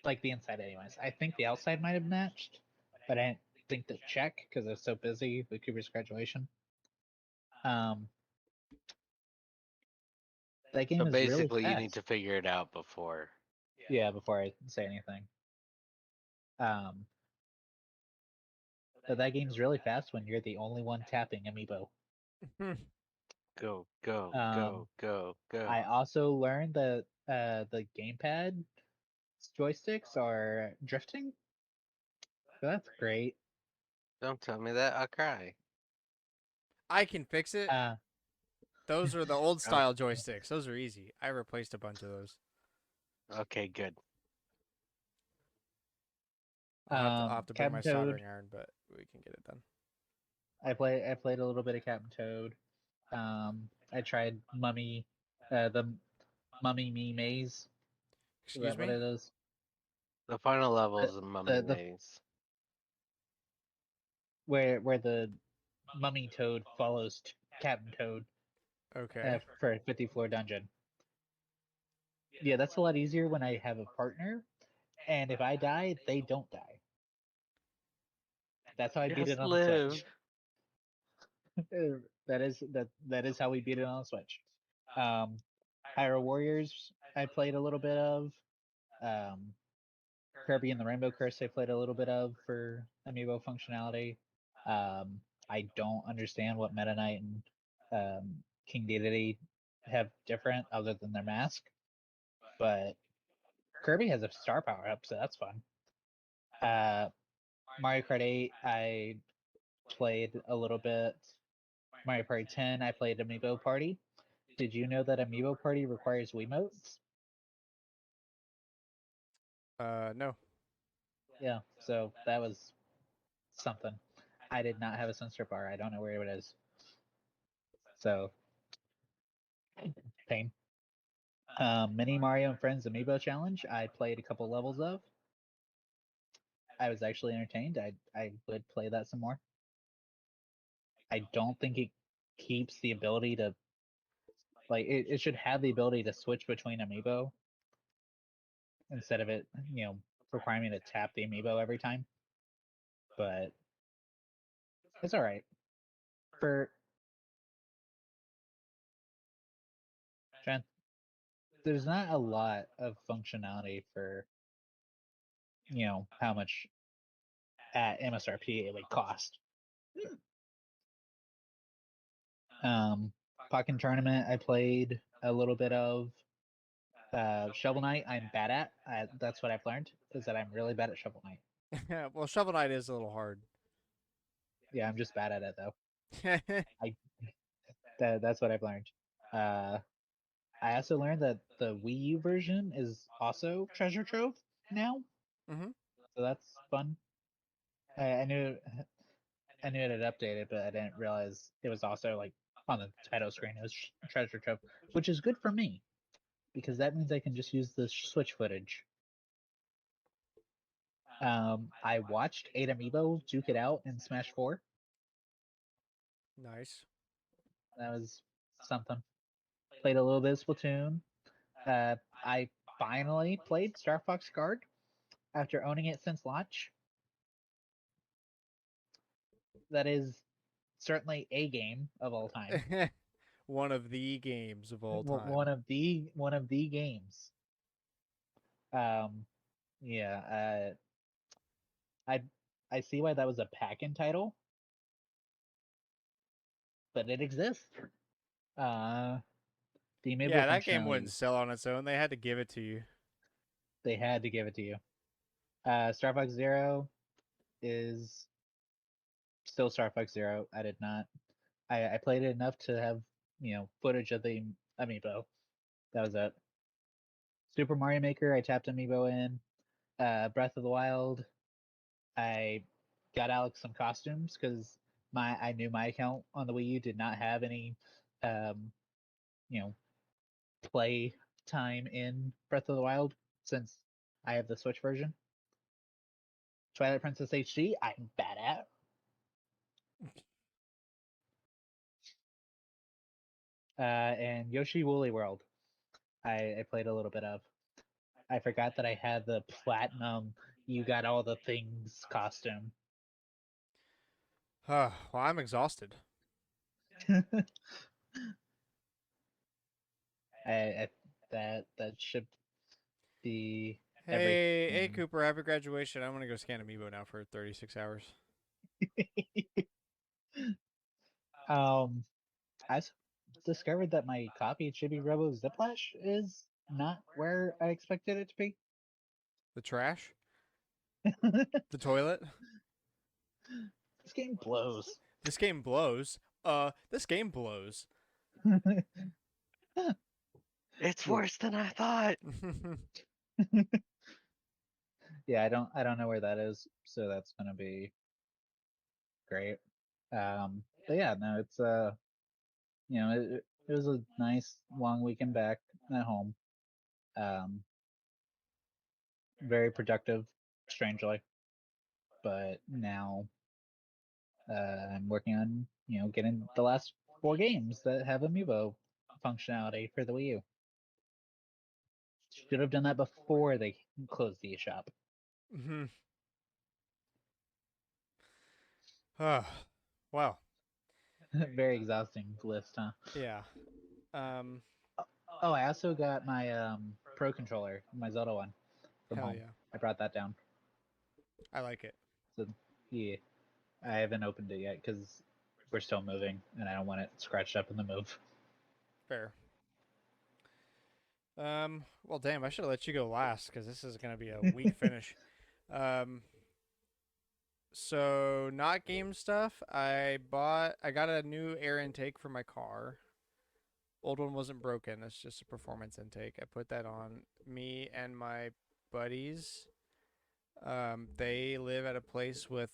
like the inside, anyways. I think the outside might have matched, but I didn't think to check because I was so busy with Cooper's graduation. That game So is really basically, you fast. need to figure it out before. Yeah, before I say anything. But that game's really fast when you're the only one tapping Amiibo. Go, go, Um, go. I also learned that the gamepad joysticks are drifting. So that's great. Don't tell me that, I'll cry. I can fix it. Uh, Those are the old style joysticks. Those are easy. I replaced a bunch of those. Okay, good. I'll have to bring my Captain Toad. soldering iron, but we can get it done. I played a little bit of Captain Toad. I tried the Mummy Me Maze. Is Excuse that what me? it is? The final level is a mummy the- maze. Where the Mummy Toad follows Captain Toad Okay. for a 50 floor dungeon. Yeah, that's a lot easier when I have a partner, and if I die, they don't die. That's how I beat Just it on the live. Switch. that is how we beat it on the Switch. Hyrule Warriors I played a little bit of. Kirby and the Rainbow Curse I played a little bit of for Amiibo functionality. I don't understand what Meta Knight and King Dedede have different other than their mask, but Kirby has a star power up, so that's fun. Mario Kart 8 I played a little bit. Mario Party 10 I played Amiibo Party. Did you know that Amiibo Party requires Wiimotes? No. Yeah, so that was something. I did not have a Sunstrip bar. I don't know where it is. So, pain. Mini Mario and Friends Amiibo Challenge. I played a couple levels of. I was actually entertained. I would play that some more. I don't think it keeps the ability to like it should have the ability to switch between amiibo instead of it, requiring me to tap the amiibo every time. But it's all right. For Jen, there's not a lot of functionality for how much at MSRP it would cost. Pokken Tournament I played a little bit of. Shovel Knight I'm bad at. That's what I've learned, is that I'm really bad at Shovel Knight. Well, Shovel Knight is a little hard. Yeah, I'm just bad at it though. That's what I've learned. I also learned that the Wii U version is also Treasure Trove now, Mhm. so that's fun. I knew it had updated, but I didn't realize it was also like on the title screen. It was Treasure Trove, which is good for me because that means I can just use the Switch footage. I watched 8 Amiibo duke it out in Smash 4. Nice. That was something. Played a little bit of Splatoon. I finally played Star Fox Guard after owning it since launch. That is certainly a game of all time. One of the games of all time. One of the games. Yeah. I see why that was a pack-in title, but it exists. The amiibo Yeah, that game wouldn't functionality, sell on its own. They had to give it to you. they had to give it to you. Star Fox Zero is still Star Fox Zero. I did not. I played it enough to have footage of the amiibo. That was it. Super Mario Maker, I tapped amiibo in. Breath of the Wild, I got Alex some costumes because I knew my account on the Wii U did not have any, um, you know, play time in Breath of the Wild since I have the Switch version. Twilight Princess HD, I'm bad at. And Yoshi Woolly World, I played a little bit of. I forgot that I had the platinum. You got all the things costume. Well, I'm exhausted. I, that should be Hey, everything. Cooper, happy graduation. I'm gonna go scan Amiibo now for 36 hours. I discovered that my copy of Chibi Robo Ziplash is not where I expected it to be. The trash? The toilet? This game blows. This game blows. This game blows. It's worse than I thought. Yeah, I don't know where that is, so that's gonna be great. But yeah, no, it's it was a nice long weekend back at home. Um, very productive, strangely, but now I'm working on getting the last 4 games that have amiibo functionality for the Wii U. Should have done that before they closed the eShop. Hmm. Oh, wow. Very exhausting list, huh? Yeah. Um. Oh, I also got my Pro controller, my Zelda one, from Hell home. yeah. I brought that down. I like it. So yeah, I haven't opened it yet because we're still moving, and I don't want it scratched up in the move. Fair. Well, damn, I should have let you go last because this is gonna be a weak finish. Um. So not game stuff. I got a new air intake for my car. Old one wasn't broken. It's just a performance intake. I put that on. Me and my buddies. They live at a place with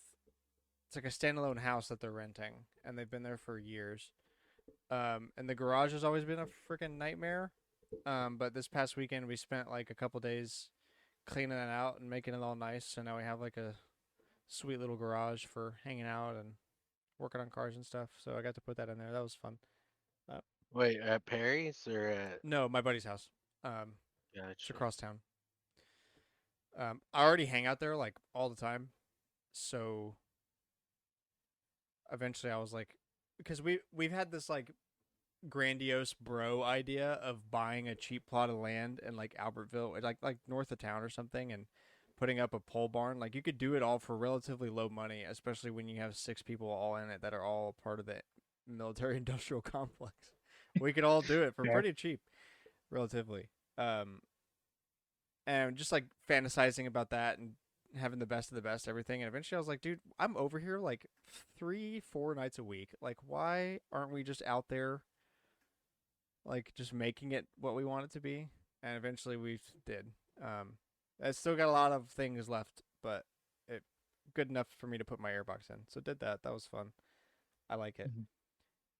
It's like a standalone house that they're renting, and they've been there for years. And the garage has always been a freaking nightmare. But this past weekend we spent like a couple days cleaning it out and making it all nice. So now we have like a sweet little garage for hanging out and working on cars and stuff. So I got to put that in there. That was fun. Wait, at Perry's or at? No, my buddy's house. It's Gotcha. across town. I already hang out there like all the time. So eventually I was like, because we've had this like grandiose bro idea of buying a cheap plot of land in like Albertville, like north of town or something, and putting up a pole barn. Like you could do it all for relatively low money, especially when you have 6 people all in it that are all part of the military industrial complex. We could all do it for Fair. pretty cheap, relatively. And just like fantasizing about that and having the best of the best, everything. And eventually I was like, dude, I'm over here like 3-4 nights a week. Like, why aren't we just out there, like, just making it what we want it to be? And eventually we did. I still got a lot of things left, but it good enough for me to put my airbox in. So did that. That was fun. I like it.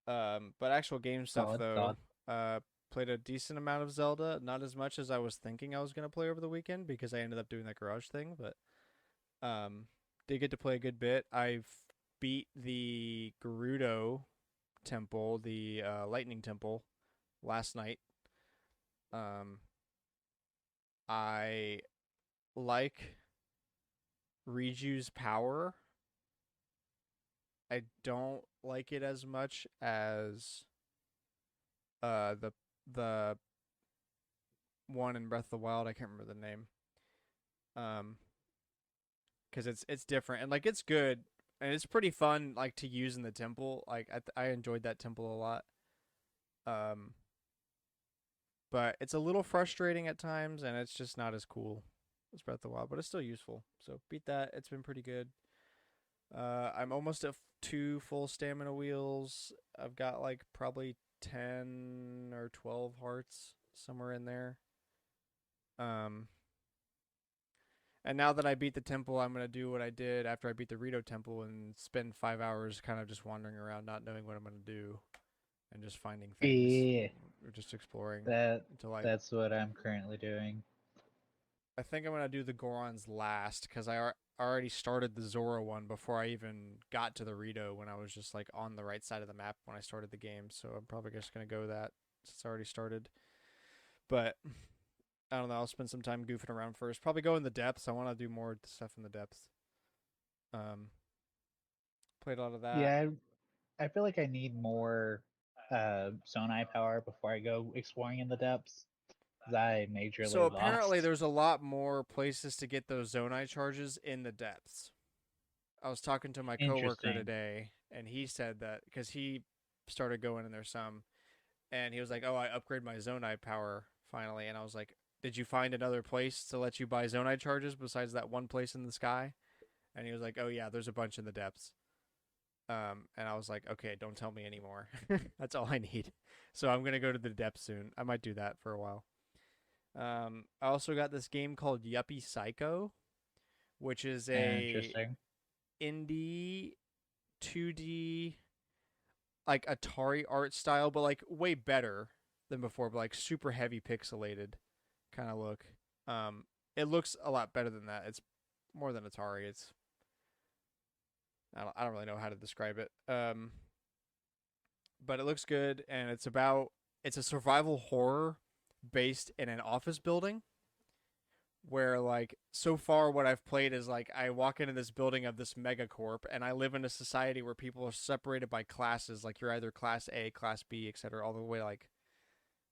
But actual game stuff Solid, though, solid. played a decent amount of Zelda. Not as much as I was thinking I was gonna play over the weekend because I ended up doing that garage thing. But did get to play a good bit. I've beat the Gerudo temple, the lightning temple, last night. I like Riju's power. I don't like it as much as the one in Breath of the Wild. I can't remember the name. Because it's different and like it's good and it's pretty fun like to use in the temple. Like I enjoyed that temple a lot. But it's a little frustrating at times and it's just not as cool as Breath of the Wild, but it's still useful. So beat that. It's been pretty good. I'm almost at 2 full stamina wheels. I've got like probably 10 or 12 hearts somewhere in there. And now that I beat the temple, I'm gonna do what I did after I beat the Rito temple and spend 5 hours kind of just wandering around, not knowing what I'm gonna do, and just finding things Yeah, or just exploring until that's what I'm currently doing. I think I'm gonna do the Gorons last because I already started the Zora one before I even got to the Rito when I was just like on the right side of the map when I started the game. So I'm probably just gonna go that since I already started. But I don't know. I'll spend some time goofing around first. Probably go in the depths. I want to do more stuff in the depths. Played a lot of that. Yeah, I feel like I need more Zonai power before I go exploring in the depths. 'Cause I majorly So apparently lost. there's a lot more places to get those Zonai charges in the depths. I was talking to my coworker Interesting. today, and he said that because he started going in there some, and he was like, "Oh, I upgrade my Zonai power finally," and I was like, "Did you find another place to let you buy Zonai charges besides that one place in the sky?" And he was like, "Oh yeah, there's a bunch in the depths." And I was like, "Okay, don't tell me anymore. That's all I need." So I'm gonna go to the depths soon. I might do that for a while. I also got this game called Yuppie Psycho, which is a Interesting. indie 2D like Atari art style, but like way better than before, but like super heavy pixelated kind of look. It looks a lot better than that. It's more than Atari. It's I don't really know how to describe it. But it looks good, and it's a survival horror based in an office building. Where like so far what I've played is like I walk into this building of this megacorp and I live in a society where people are separated by classes, like you're either class A, class B, etc., all the way like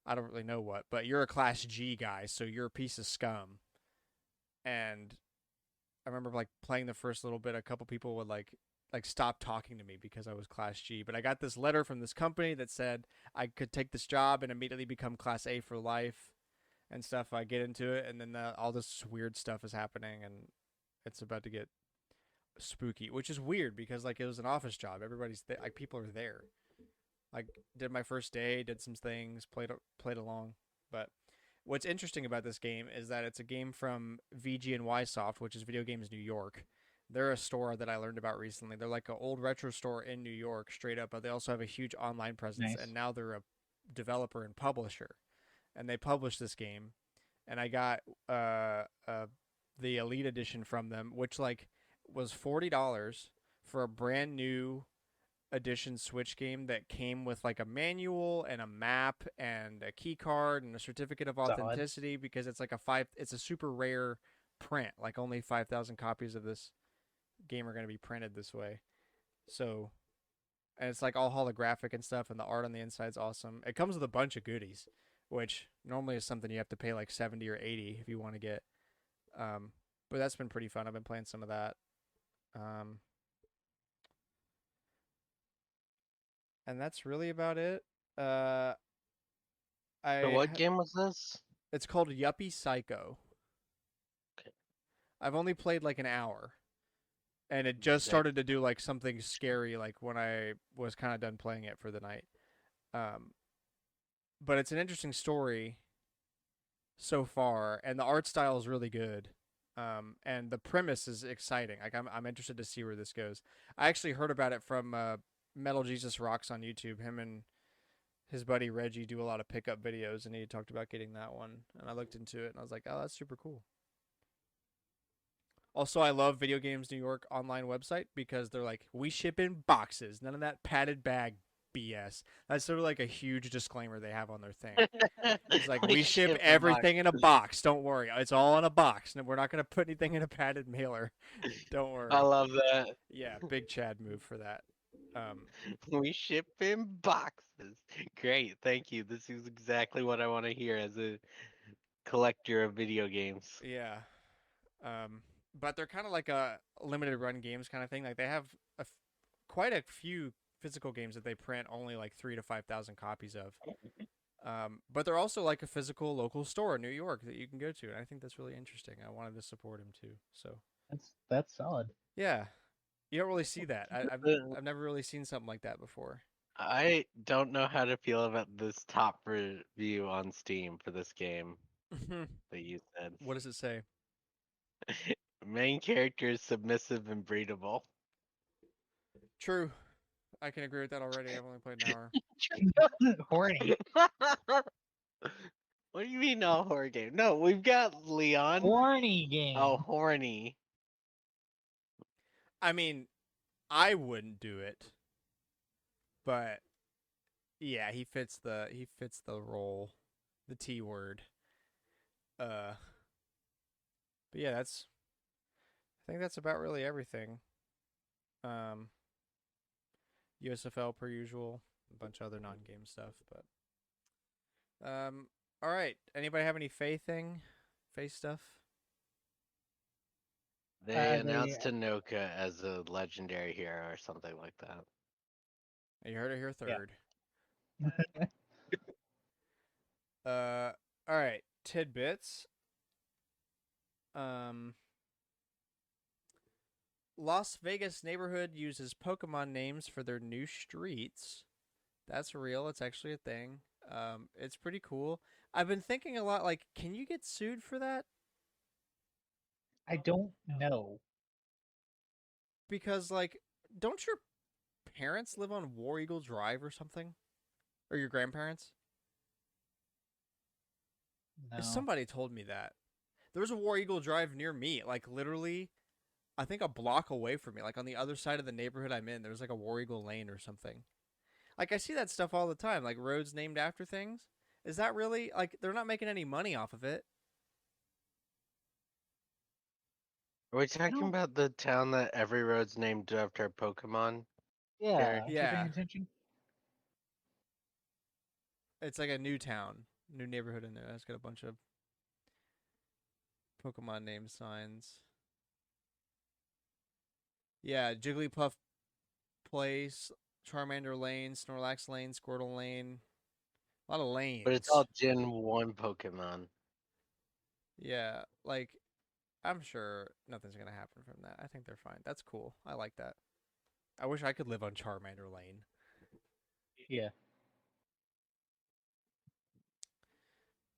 I don't really know what, but you're a class G guy, so you're a piece of scum. And I remember like playing the first little bit, a couple people would like stop talking to me because I was class G, but I got this letter from this company that said I could take this job and immediately become class A for life and stuff. I get into it, and then all this weird stuff is happening, and it's about to get spooky, which is weird because like it was an office job. Everybody's like people are there. Like did my first day, did some things, played along. But what's interesting about this game is that it's a game from VG and Soft, which is Video Games New York, They're a store that I learned about recently. They're like an old retro store in New York, straight up, but they also have a huge online presence, Nice. and now they're a developer and publisher, and they published this game, and I got the Elite Edition from them, which like was $40 for a brand new edition Switch game that came with like a manual and a map and a key card and a certificate of Solid. authenticity because it's like it's a super rare print. Like only 5,000 copies of this game are going to be printed this way. So, and it's like all holographic and stuff, and the art on the inside's awesome. It comes with a bunch of goodies, which normally is something you have to pay like 70 or 80 if you want to get. But that's been pretty fun. I've been playing some of that. And that's really about it. So what game was this? It's called Yuppie Psycho. Okay. I've only played like an hour, and it just started to do like something scary, like when I was kind of done playing it for the night. But it's an interesting story so far, and the art style is really good. And the premise is exciting. Like I'm interested to see where this goes. I actually heard about it from Metal Jesus Rocks on YouTube. Him and his buddy Reggie do a lot of pickup videos, and he talked about getting that one. And I looked into it, and I was like, oh, that's super cool. Also, I love Video Games New York online website because they're like, we ship in boxes. None of that padded bag BS. That's sort of like a huge disclaimer they have on their thing. It's like, we ship everything in a box. Don't worry. It's all in a box. And we're not going to put anything in a padded mailer. Don't worry. I love that. Yeah, big Chad move for that. We ship in boxes. Great, thank you. This is exactly what I want to hear as a collector of video games. Yeah. But they're kind of like a limited run games kind of thing. Like they have quite a few physical games that they print only like 3,000 to 5,000 copies of. But they're also like a physical local store in New York that you can go to, and I think that's really interesting. I wanted to support him too. So That's solid. yeah, you don't really see that. I've never really seen something like that before. I don't know how to feel about this top review on Steam for this game that you said. What does it say? Main character is submissive and breedable. True. I can agree with that already. I've only played an hour. Horny. What do you mean, no horror game? No, we've got Leon. Horny game. Oh, horny. I mean, I wouldn't do it, but yeah, he fits the role, the T word. But yeah, I think that's about really everything. USFL per usual, a bunch of other non-game stuff, but all right. Anybody have any Faye stuff? They announced Tanoka as a legendary hero or something like that. You heard it here third. Yeah. All right. Tidbits. Las Vegas neighborhood uses Pokemon names for their new streets. That's real. It's actually a thing. It's pretty cool. I've been thinking a lot, like, can you get sued for that? I don't know. Because, like, don't your parents live on War Eagle Drive or something? Or your grandparents? No. Somebody told me that. There was a War Eagle Drive near me, like, literally, I think a block away from me. Like, on the other side of the neighborhood I'm in, there was, like, a War Eagle Lane or something. Like, I see that stuff all the time, like, roads named after things. Is that really, like, they're not making any money off of it? Are we talking about the town that every road's named after a Pokemon? Yeah. Yeah. Paying attention? It's like a new town, new neighborhood in there. That's got a bunch of Pokemon name signs. Yeah, Jigglypuff Place, Charmander Lane, Snorlax Lane, Squirtle Lane. A lot of lanes. But it's all Gen 1 Pokemon. Yeah, like, I'm sure nothing's going to happen from that. I think they're fine. That's cool. I like that. I wish I could live on Charmander Lane. Yeah.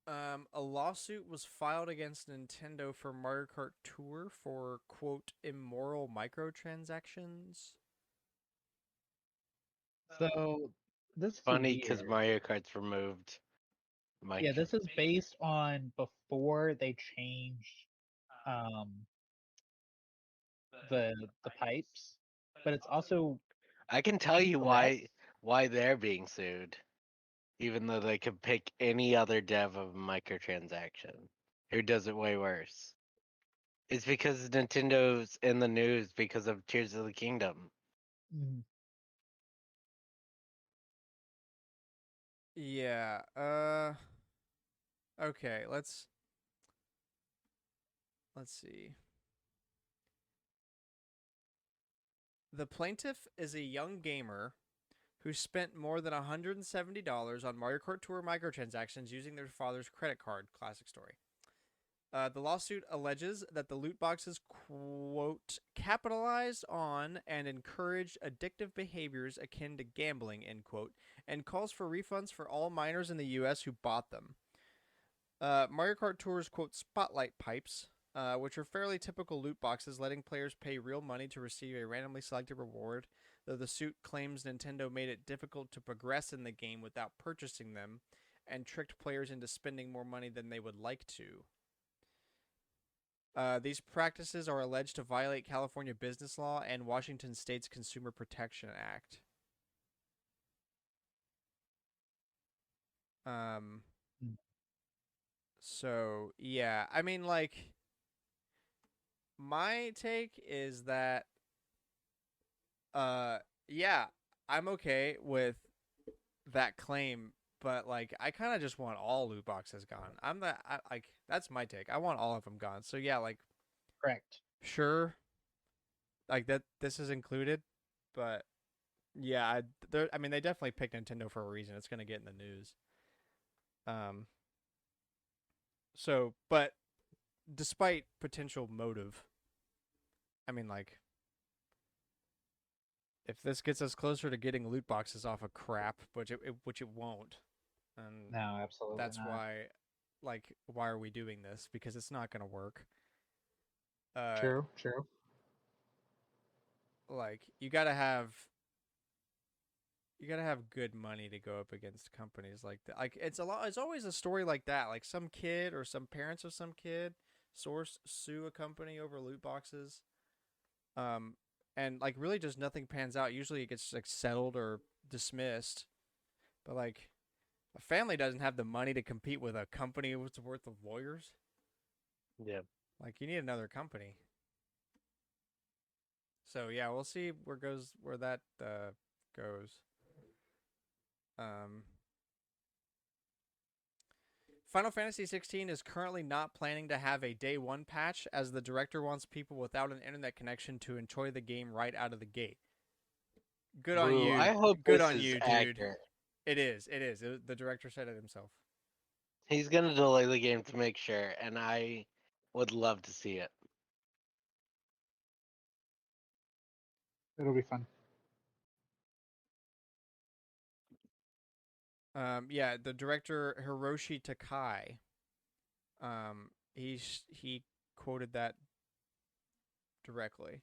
A lawsuit was filed against Nintendo for Mario Kart Tour for quote immoral microtransactions. So this is Funny because weird. Mario Kart's removed. Yeah, this is based on before they changed um the pipes, but it's also I can tell you incorrect. why they're being sued, even though they could pick any other dev of a microtransaction who does it way worse. It's because Nintendo's in the news because of Tears of the Kingdom. Mhm. Yeah. Okay, let's see. The plaintiff is a young gamer who spent more than $170 on Mario Kart Tour microtransactions using their father's credit card. Classic story. The lawsuit alleges that the loot boxes, quote, capitalized on and encouraged addictive behaviors akin to gambling, end quote, and calls for refunds for all minors in the U.S. who bought them. Mario Kart Tour's, quote, spotlight pipes, which are fairly typical loot boxes, letting players pay real money to receive a randomly selected reward, though the suit claims Nintendo made it difficult to progress in the game without purchasing them, and tricked players into spending more money than they would like to. These practices are alleged to violate California business law and Washington State's Consumer Protection Act. Um, Mm. so yeah, I mean, like, my take is that, yeah, I'm okay with that claim, but like, I kind of just want all loot boxes gone. Like, that's my take. I want all of them gone. So yeah, like, Correct. sure, like that, this is included, but yeah, I mean, they definitely picked Nintendo for a reason. It's gonna get in the news. Um. So, but despite potential motive, I mean, like, if this gets us closer to getting loot boxes off of crap, which it won't, and No, absolutely that's not. why, like, why are we doing this? Because it's not gonna work. Uh, True, true. like, you gotta have good money to go up against companies like that. Like, it's a lot. It's always a story like that. Like, some kid or some parents of some kid sue a company over loot boxes. Um, and like, really just nothing pans out. Usually it gets like settled or dismissed. But like, a family doesn't have the money to compete with a company worth of lawyers. Yeah. Like, you need another company. So yeah, we'll see where that goes. Um, Final Fantasy 16 is currently not planning to have a day one patch, as the director wants people without an internet connection to enjoy the game right out of the gate. Good on Ooh, you. I hope Good this on is you, dude. accurate. It is. It is. The director said it himself. He's gonna delay the game to make sure, and I would love to see it. It'll be fun. Yeah, the director Hiroshi Takai. He quoted that directly.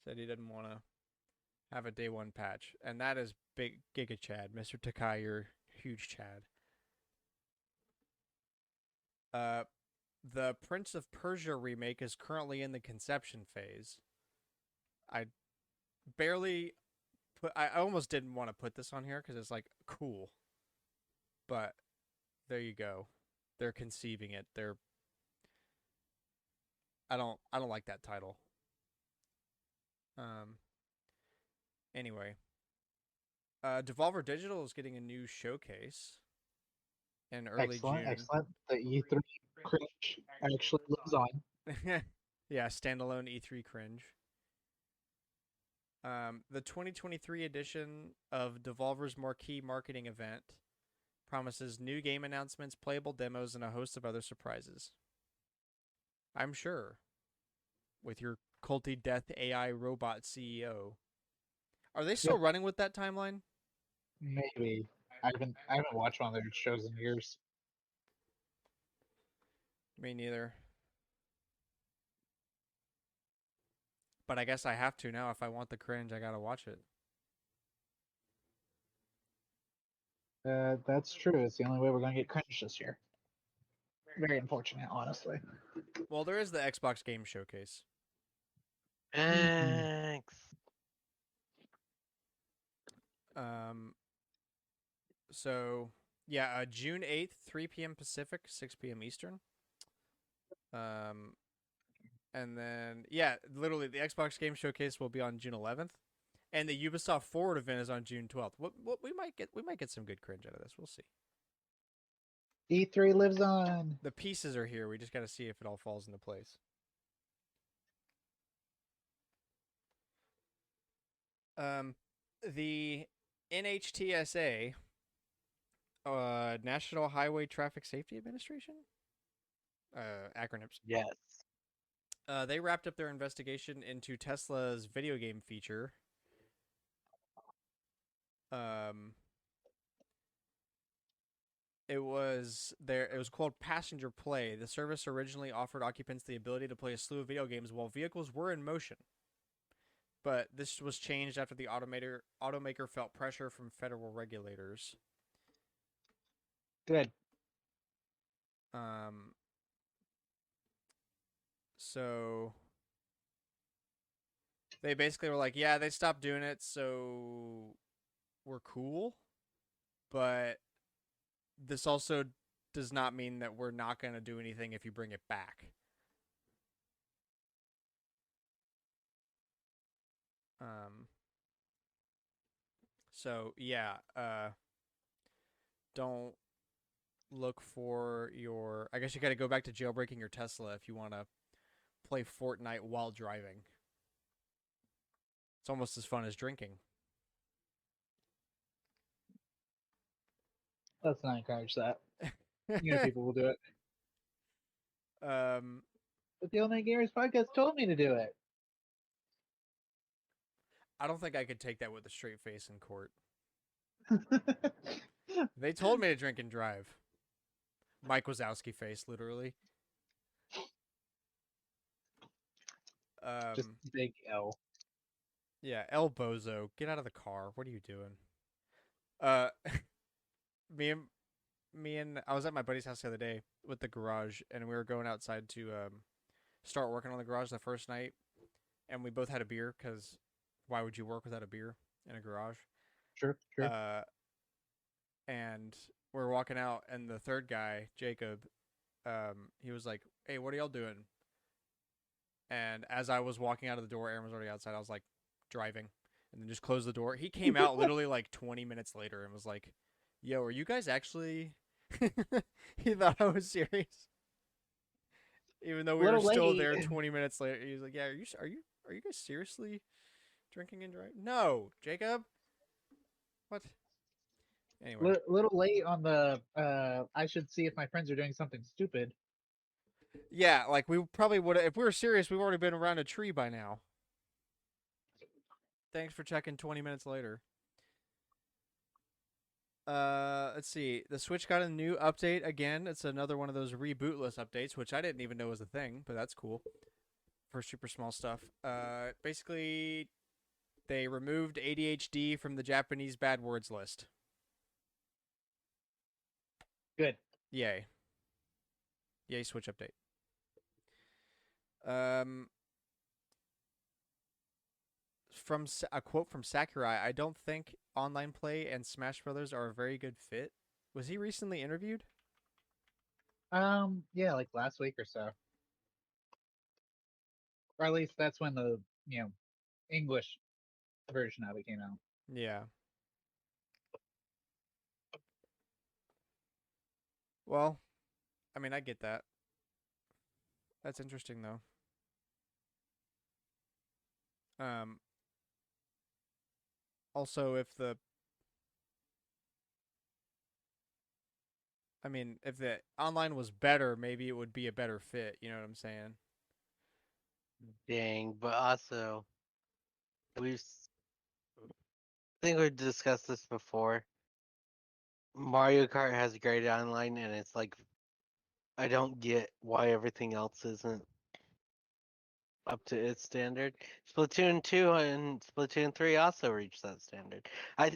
Said he didn't want to have a day one patch, and that is big Giga Chad, Mr. Takai. You're huge Chad. Uh, the Prince of Persia remake is currently in the conception phase. I barely I almost didn't want to put this on here because it's like cool, but there you go. They're conceiving it. I don't like that title. Um. Anyway, Devolver Digital is getting a new showcase in early Excellent, June. excellent. The E3 cringe actually lives on. Yeah, standalone E3 cringe. The 2023 edition of Devolver's marquee marketing event promises new game announcements, playable demos, and a host of other surprises. I'm sure. With your culty death AI robot CEO. Are they still running with that timeline? Maybe. I haven't watched one of their shows in years. Me neither. But I guess I have to now. If I want the cringe, I gotta watch it. That's true. It's the only way we're going to get cringe this year. Very unfortunate, honestly. Well, there is the Xbox Game Showcase. Thanks. Um. So yeah, June 8th, 3 p.m. Pacific, 6 p.m. Eastern. Um, and then yeah, literally the Xbox Game Showcase will be on June 11th, and the Ubisoft Forward event is on June 12th. What we might get some good cringe out of this. We'll see. E3 lives on. The pieces are here. We just got to see if it all falls into place. The NHTSA, National Highway Traffic Safety Administration, acronyms. Yes. They wrapped up their investigation into Tesla's video game feature. It was there. It was called Passenger Play. The service originally offered occupants the ability to play a slew of video games while vehicles were in motion. But this was changed after the automaker felt pressure from federal regulators. Good. So they basically were like, yeah, they stopped doing it, so we're cool. But this also does not mean that we're not going to do anything if you bring it back. So yeah, don't look for your. I guess you got to go back to jailbreaking your Tesla if you want to play Fortnite while driving. It's almost as fun as drinking. Let's not encourage that. You know, people will do it. But the All Night Gamers podcast told me to do it. I don't think I could take that with a straight face in court. They told me to drink and drive. Mike Wazowski face, literally. Just big L. Yeah, El Bozo, get out of the car. What are you doing? Me and I was at my buddy's house the other day with the garage, and we were going outside to start working on the garage the first night, and we both had a beer because why would you work without a beer in a garage? Sure. And we're walking out, and the third guy, Jacob, he was like, "Hey, what are y'all doing?" And as I was walking out of the door, Aaron was already outside. I was like, driving, and then just closed the door. He came out literally like 20 minutes later and was like, "Yo, are you guys actually?" He thought I was serious, even though we were still there 20 minutes later. He was like, "Yeah, are you guys seriously drinking and driving?" No, Jacob. What? Anyway, Little late on the. I should see if my friends are doing something stupid. yeah, like we probably would. If we were serious, we've already been around a tree by now. Thanks for checking 20 minutes later. Let's see. The Switch got a new update again. It's another one of those rebootless updates, which I didn't even know was a thing, but that's cool. For super small stuff. Basically, they removed ADHD from the Japanese bad words list. Good. Yay. Yay, Switch update. From a quote from Sakurai, I don't think online play and Smash Brothers are a very good fit. Was he recently interviewed? Yeah, like last week or so. Or at least that's when the English version of it came out. Yeah. Well, I mean, I get that. That's interesting, though. Also, if the online was better, maybe it would be a better fit. You know what I'm saying? Dang, but also I think we've discussed this before. Mario Kart has great online, and it's like I don't get why everything else isn't up to its standard. Splatoon 2 and Splatoon 3 also reached that standard. I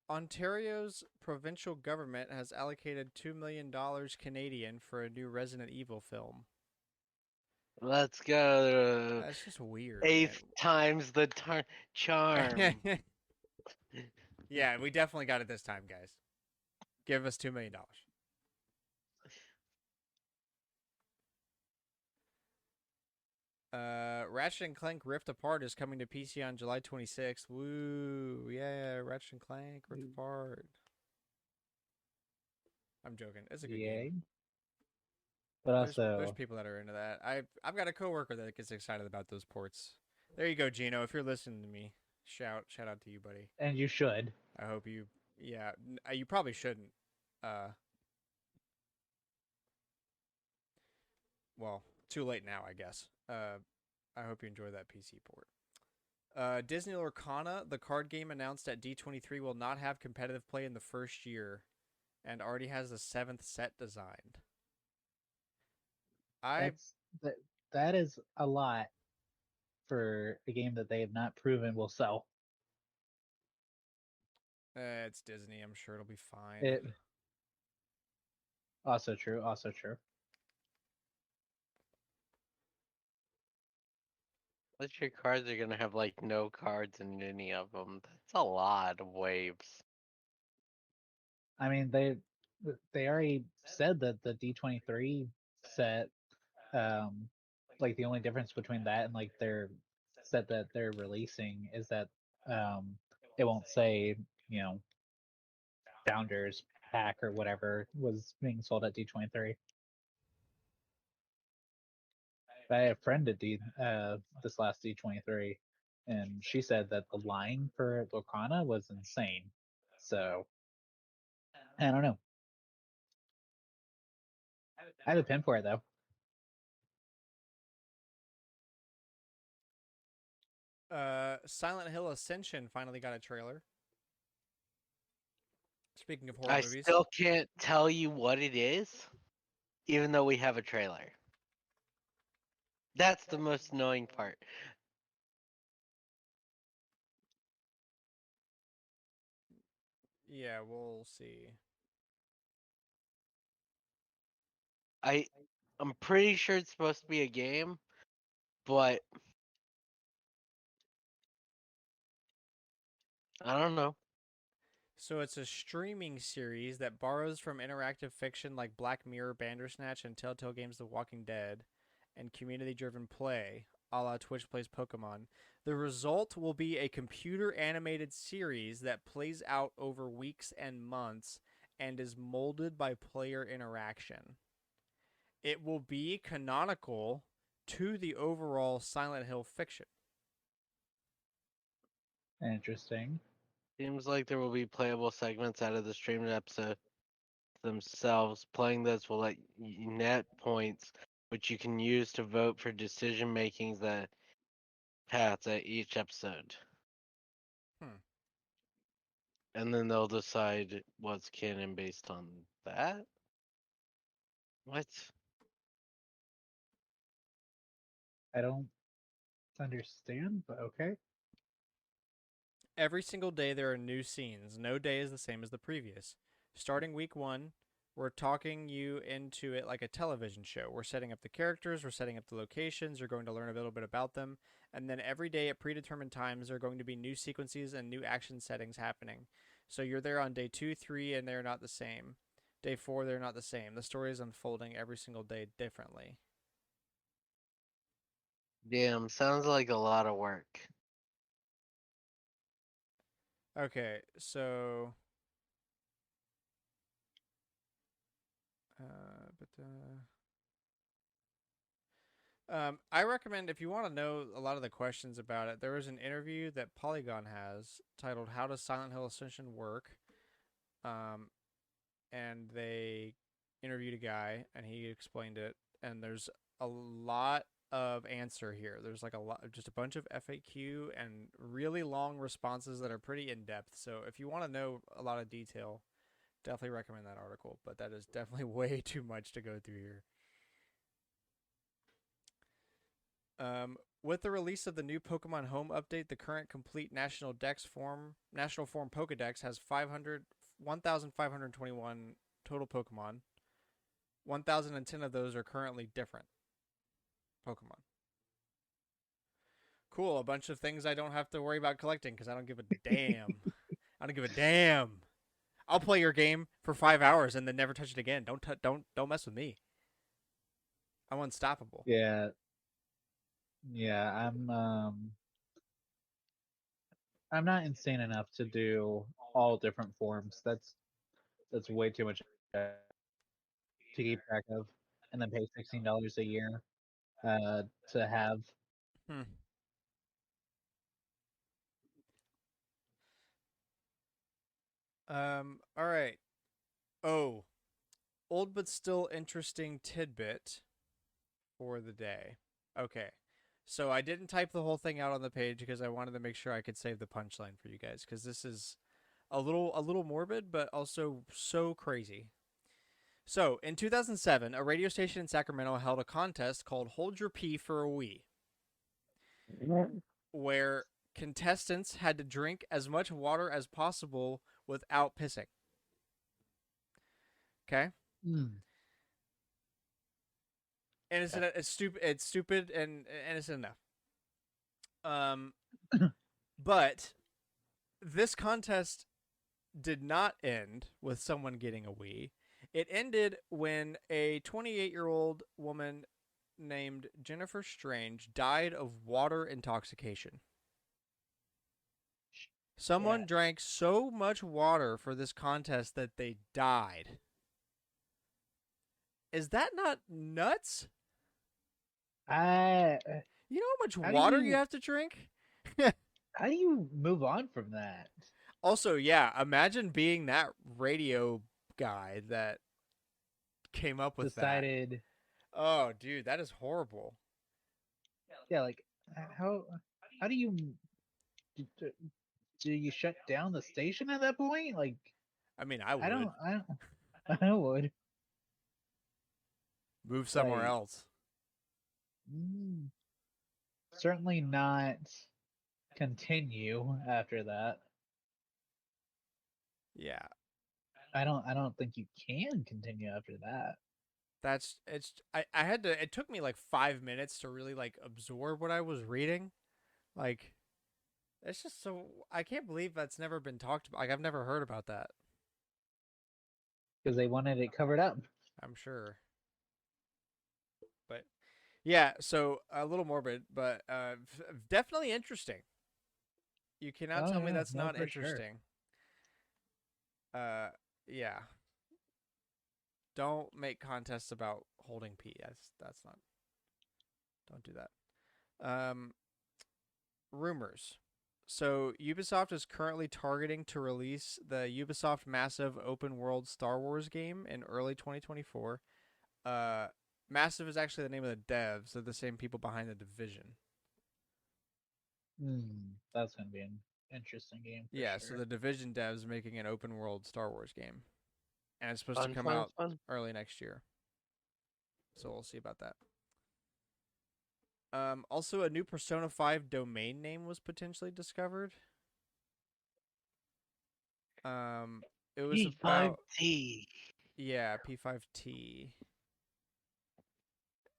Ontario's provincial government has allocated $2 million Canadian for a new Resident Evil film. let's go. That's just weird, Eighth times the charm. man. Yeah, we definitely got it this time, guys. Give us $2 million. Ratchet and Clank Rift Apart is coming to PC on July 26th. Woo! Yeah, Ratchet and Clank Rift Apart. I'm joking. It's a good game. But There's also, people that are into that. I've got a coworker that gets excited about those ports. There you go, Gino. If you're listening to me, shout out to you, buddy. and you should. I hope you. Yeah, you probably shouldn't. Well, too late now, I guess. I hope you enjoy that PC port. Disney Lorcana, the card game announced at D23, will not have competitive play in the first year, and already has the 7th set designed. That is a lot for a game that they have not proven will sell. It's Disney. I'm sure it'll be fine. It also true. Also true. Unless your cards are gonna have like no cards in any of them, that's a lot of waves. I mean, they already said that the D23 set, like the only difference between that and like their set that they're releasing is that it won't say, you know, Founders Pack or whatever was being sold at D23. I had a friend at this last D23, and she said that the line for Lorcana was insane. So I don't know. I have a pin for it though. Silent Hill Ascension finally got a trailer. Speaking of horror I movies, still can't tell you what it is, even though we have a trailer. That's the most annoying part. yeah, we'll see. I'm pretty sure it's supposed to be a game, but I don't know. So it's a streaming series that borrows from interactive fiction like Black Mirror, Bandersnatch, and Telltale Games The Walking Dead, and community-driven play, a la Twitch Plays Pokemon. The result will be a computer-animated series that plays out over weeks and months and is molded by player interaction. It will be canonical to the overall Silent Hill fiction. Interesting. Seems like there will be playable segments out of the streamed episode themselves. Playing this will let you net points, which you can use to vote for decision makings that paths at each episode. And then they'll decide what's canon based on that. What? I don't understand, but okay. Every single day there are new scenes. No day is the same as the previous. Starting week 1, we're talking you into it like a television show. We're setting up the characters, we're setting up the locations, you're going to learn a little bit about them, and then every day at predetermined times there are going to be new sequences and new action settings happening. So you're there on day 2, 3, and they're not the same. Day 4, they're not the same. The story is unfolding every single day differently. Damn, sounds like a lot of work. Okay, so I recommend if you want to know a lot of the questions about it, there was an interview that Polygon has titled "How Does Silent Hill Ascension Work?" And they interviewed a guy and he explained it. And there's a lot of answer here. There's like a lot, just a bunch of FAQ and really long responses that are pretty in depth. So if you want to know a lot of detail, definitely recommend that article. But that is definitely way too much to go through here. With the release of the new Pokemon Home update, the current complete national form Pokedex has 1,521 total Pokemon. 1,010 of those are currently different Pokemon. Cool, a bunch of things I don't have to worry about collecting because I don't give a damn. I don't give a damn. I'll play your game for 5 hours and then never touch it again. Don't mess with me. I'm unstoppable. Yeah. Yeah, I'm not insane enough to do all different forms. That's way too much to keep track of, and then pay $16 a year to have. Hmm. All right. Oh, old but still interesting tidbit for the day. Okay. So I didn't type the whole thing out on the page because I wanted to make sure I could save the punchline for you guys because this is a little morbid but also so crazy. So, in 2007, a radio station in Sacramento held a contest called Hold Your Pee for a Wee, where contestants had to drink as much water as possible without pissing. Okay? Mm. Innocent, it's stupid and innocent enough. But this contest did not end with someone getting a wee. It ended when a 28-year-old woman named Jennifer Strange died of water intoxication. Someone Yeah. drank so much water for this contest that they died. Is that not nuts? I You know how much How do water you you have to drink? how do you move on from that? Also, yeah, imagine being that radio guy that came up with that. Decided, Oh, dude, that is horrible. yeah, like how do you do, do you shut down the station at that point? Like I mean, I I would don't I would move somewhere like else. mm, certainly not continue after that. Yeah, I don't think you can continue after that. I had to it took me like 5 minutes to really like absorb what I was reading. Like it's just so I can't believe that's never been talked about. Like I've never heard about that. Because they wanted it covered up. I'm sure. But yeah, so a little morbid, but definitely interesting. You cannot Oh tell me yeah, that's no, not for sure. interesting. Yeah. Don't make contests about holding pee. That's not. Don't do that. Rumors. So Ubisoft is currently targeting to release the Ubisoft Massive open world Star Wars game in early 2024. Massive is actually the name of the devs. They're the same people behind the Division. That's gonna be an interesting game for Yeah, so sure. the Division devs making an open world Star Wars game, and it's supposed to Fun, come fun, out fun. early next year. So we'll see about that. Also, a new Persona 5 domain name was potentially discovered. It was about P5T. yeah P5T,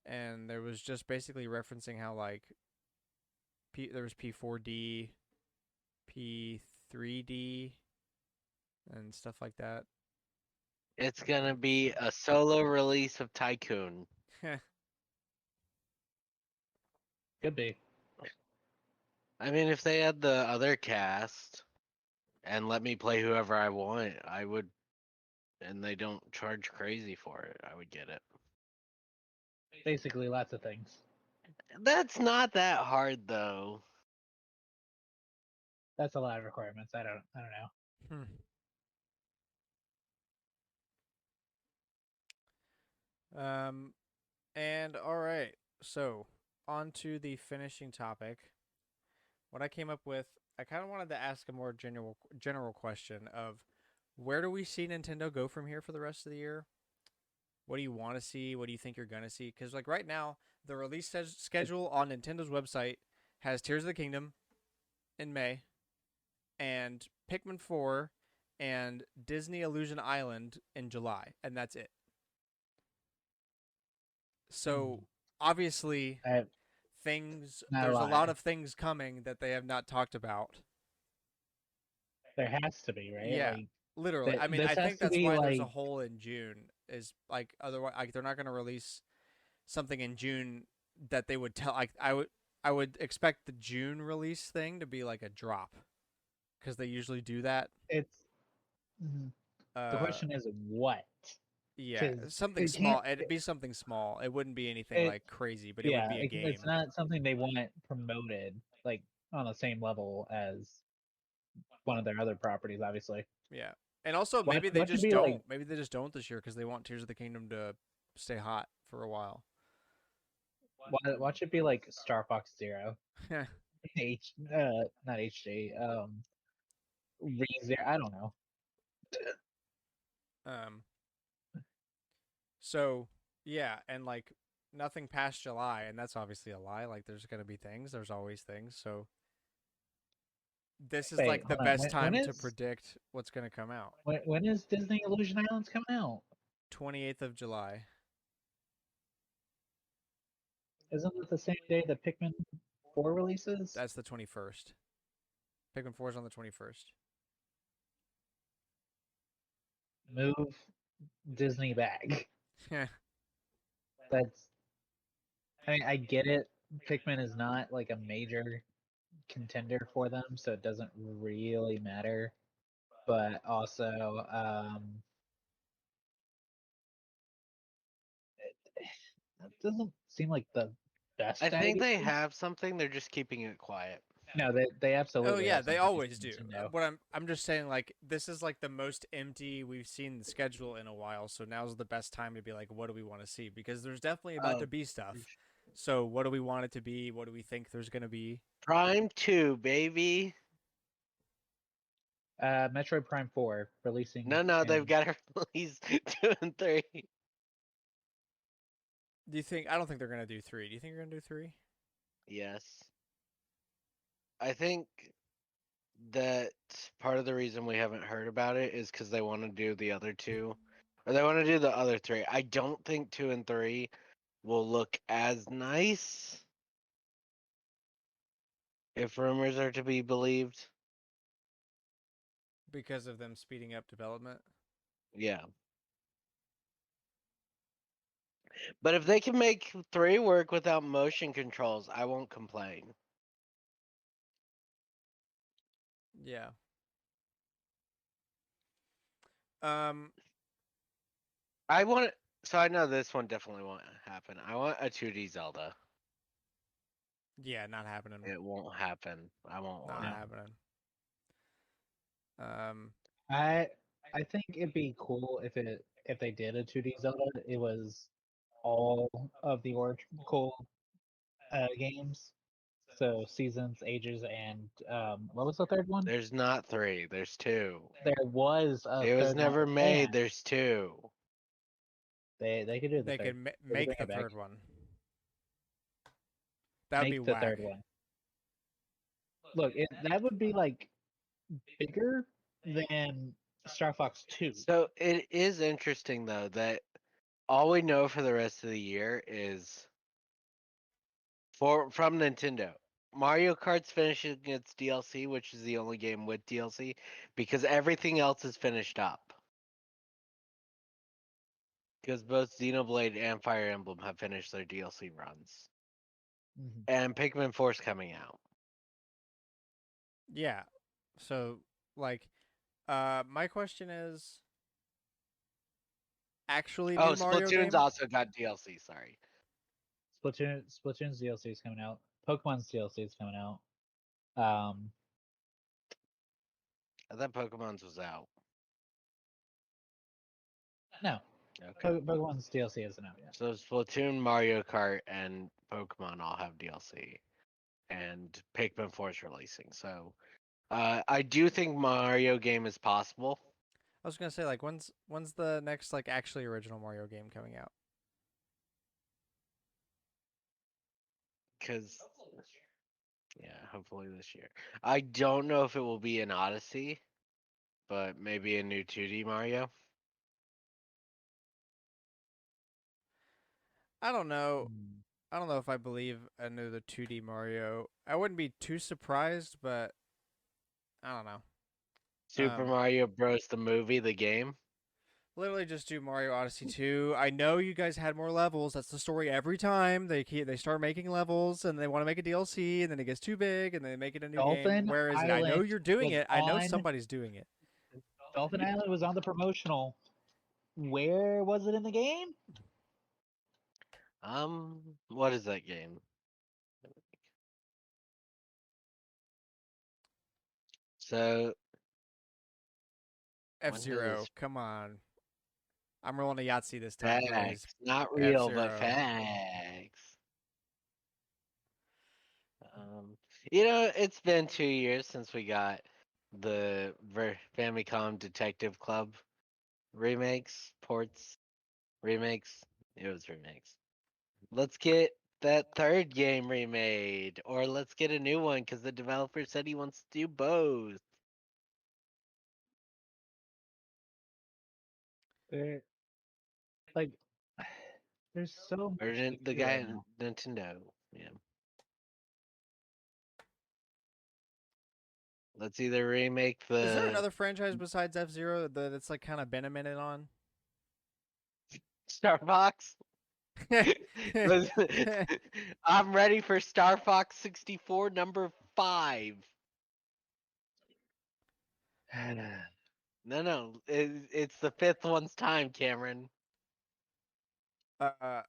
and there was just basically referencing how like there was P4D, P3D, and stuff like that. It's gonna be a solo release of Tycoon. Could be. I mean, if they had the other cast and let me play whoever I want, I would. And they don't charge crazy for it, I would get it. Basically, lots of things. That's not that hard though. That's a lot of requirements. I don't know. Hmm. And all right, so on to the finishing topic, what I came up with, I kind of wanted to ask a more general question of where do we see Nintendo go from here for the rest of the year? What do you want to see? What do you think you're going to see? Because like right now, the release schedule on Nintendo's website has Tears of the Kingdom in May, and Pikmin 4 and Disney Illusion Island in July, and that's it. So obviously, I, Not a there's a lot lot. of things coming that they have not talked about. There has to be, right? Yeah, Like literally. I mean, this I has think to that's be why there's a like hole in June. Is like otherwise, like they're not going to release something in June that they would tell. Like I would expect the June release thing to be like a drop because they usually do that. it's. Mhm. The Uh, question is what? yeah, Because something it can't. small. It'd be something small. It wouldn't be anything It like crazy, but it would yeah. be a It's game. not something they want promoted like on the same level as one of their other properties, obviously. Yeah, and also What maybe they what should just be like? don't. Maybe they just don't this year because they want Tears of the Kingdom to stay hot for a while. What should be like Star Fox Zero? Not HD. ReZero. I don't know. um. So yeah, and like nothing past July, and that's obviously a lie. Like there's gonna be things. There's always things. So this is Wait, like the hold on. best When time to is predict what's gonna come out. when is Disney Illusion Islands coming out? 28th of July. Isn't it the same day that Pikmin 4 releases? That's the 21st. Pikmin 4 is on the 21st. Move Disney back. Yeah. That's. I mean, I get it. Pikmin is not like a major contender for them, so it doesn't really matter. But also, that doesn't seem like the best I think idea. they have something. They're just keeping it quiet. No, they Oh absolutely yeah, have they something. always do. Nintendo. But I'm just saying like this is like the most empty we've seen the schedule in a while. So now's the best time to be like, what do we want to see? Because there's definitely about to be stuff. So what do we want it to be? What do we think there's gonna be? Prime 2, baby. Metroid Prime 4 releasing. No, they've in got to release 2 and 3. Do you think? I don't think they're gonna do 3. Do you think they're gonna do 3? Yes. I think that part of the reason we haven't heard about it is because they want to do the other 2. Or they want to do the other 3. I don't think 2 and 3 will look as nice. If rumors are to be believed. Because of them speeding up development. Yeah. But if they can make 3 work without motion controls, I won't complain. Yeah. Um. I want so I know this one definitely won't happen. I want a 2D Zelda. Yeah, not happening. It won't happen. I won't Not want it. happening. Um. I think it'd be cool if they did a 2D Zelda. It was all of the Oracle games. So Seasons, Ages, and what was the third one? There's not 3. There's 2. There was a It was third never one. made. And There's 2. they could do the They third. could They could make bring the it back. third one. That would be Make the whack. third one. Look, that would be like bigger than Star Fox 2. So it is interesting though that all we know for the rest of the year is from Nintendo. Mario Kart's finishing its DLC, which is the only game with DLC, because everything else is finished up. Because both Xenoblade and Fire Emblem have finished their DLC runs. Mhm. And Pikmin 4's coming out. Yeah. So like, my question is, actually, Oh, new Mario Splatoon's game? also got DLC, sorry. Splatoon's DLC is coming out. Pokemon's DLC is coming out. Um, I thought Pokemon's was out. no, Okay. Pokemon's DLC isn't out yet. So Splatoon, Mario Kart, and Pokemon all have DLC, and Pikmin 4 is releasing. So I do think Mario game is possible. I was gonna say like when's the next like actually original Mario game coming out? Because yeah, hopefully this year. I don't know if it will be an Odyssey, but maybe a new 2D Mario. I don't know. Hmm. I don't know if I believe another 2D Mario. I wouldn't be too surprised, but I don't know. Super Mario Bros. The movie, the game. Literally just do Mario Odyssey 2. I know you guys had more levels. That's the story every time. They start making levels and they want to make a DLC and then it gets too big and they make it a new game. Dolphin Where is it? I know Island you're doing was it. I know on- somebody's doing it. Dolphin Island was on the promotional. Where was it in the game? What is that game? So F-Zero. this- Come on. I'm rolling a Yahtzee this time, boys. facts, not real, but F-Zero. facts. It's been 2 years since we got the Famicom Detective Club remakes, ports, remakes. It was remakes. Let's get that third game remade, or let's get a new one because the developer said he wants to do both. There, like, there's so Or much to the do guy right at now. Nintendo. Yeah. Let's either remake the Is there another franchise besides F-Zero that's like kind of been a minute on? Star Fox. I'm ready for Star Fox 64 number 5. No, it's the fifth one's time, Cameron. uh, I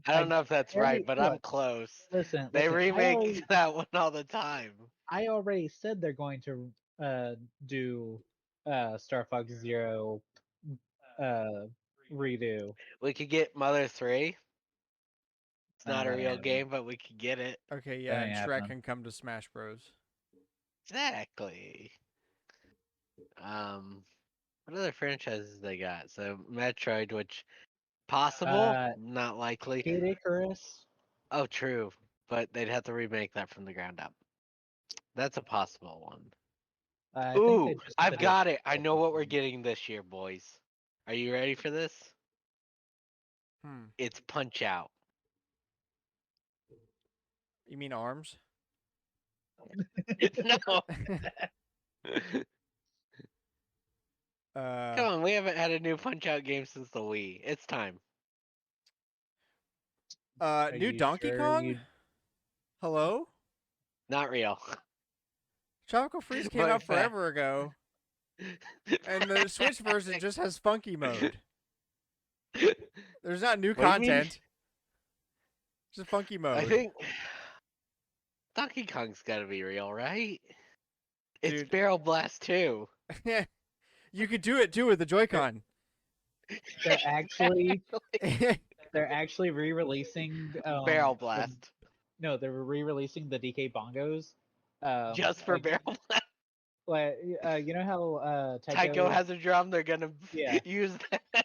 don't know if that's right, but I'm look, close. Listen, They listen, remake that one all the time. I already said they're going to do Star Fox Zero redo. We could get Mother 3. It's not a That ain't real happening. game, but we could get it. okay, That yeah, and ain't Shrek happening. can come to Smash Bros. Exactly. What other franchises they got? So Metroid, which possible, not likely. Kid Icarus. Oh, true, but they'd have to remake that from the ground up. That's a possible one. I think Ooh, they just I've did got it. I know what we're getting this year, boys. Are you ready for this? Hmm. It's Punch Out. You mean Arms? No. Uh, Come on, we haven't had a new Punch Out game since the Wii. It's time. Are new you Donkey sure Kong? you- Hello? Not real. Tropical Freeze came But out forever ago, and the Switch version just has funky mode. There's not new What do you mean? content. Just funky mode. I think Donkey Kong's gotta be real, right? It's Dude. Barrel Blast 2. You could do it too with the Joy-Con. They're actually re-releasing Barrel Blast. No, they're re-releasing the DK bongos. Just for like, Barrel Blast. like, you know how Tycho has a drum, they're gonna Yeah. use that.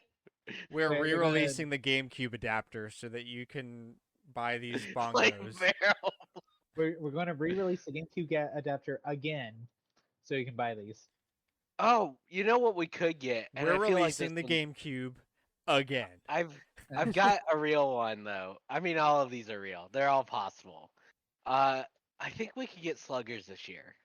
We're They're gonna- re-releasing the GameCube adapter so that you can buy these bongos. Like Barrel. we're going to re-release the GameCube adapter again, so you can buy these. Oh, you know what we could get? And We're I feel like releasing this the GameCube again. I've got a real one though. I mean, all of these are real. They're all possible. I think we could get Sluggers this year.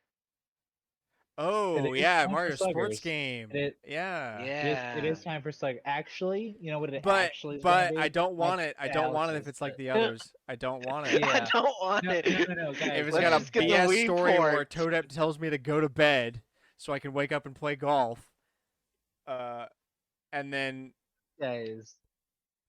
Oh It is yeah, time for Mario Sports Sluggers. Game. It- yeah. Yeah. It is time for Slug. Actually, you know what it But actually is gonna be? I don't want Like it. I don't want it if Alex's, it's like but- the others. I don't want it. Yeah. I don't want No, it. no, guys. If it's Let's got a just get the BS Wii story where port. Toadette tells me to go to bed so I can wake up and play golf, and then guys,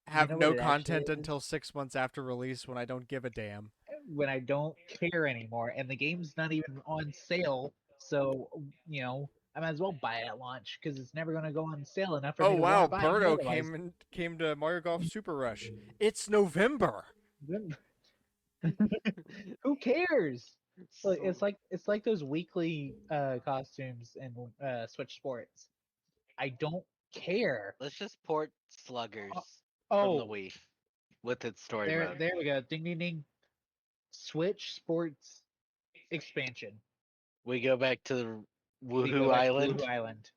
have know no what it actually content is? until 6 months after release when I don't give a damn. when I don't care anymore, and the game's not even on sale, so you know I might as well buy it at launch because it's never going to go on sale enough for Oh me to wow, want to buy it Birdo otherwise. came to Mario Golf Super Rush. It's November. Who cares? Look, it's like those weekly costumes in Switch Sports. I don't care. Let's just port Sluggers from the Oh, Wii with its story mode. there we go. Ding ding ding. Switch Sports expansion. We go back to the We Woohoo go back to Island. Woohoo Island.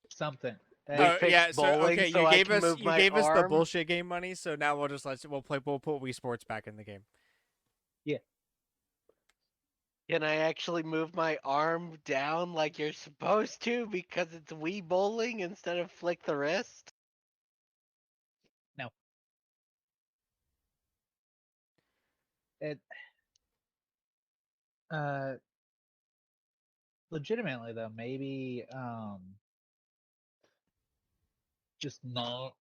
Something. We Oh fixed yeah, so bowling okay, so you I gave can us move you my gave us the arm. bullshit game money, so now we'll put Wii Sports back in the game. Can I actually move my arm down like you're supposed to because it's Wii bowling instead of flick the wrist? No. It legitimately though, maybe just not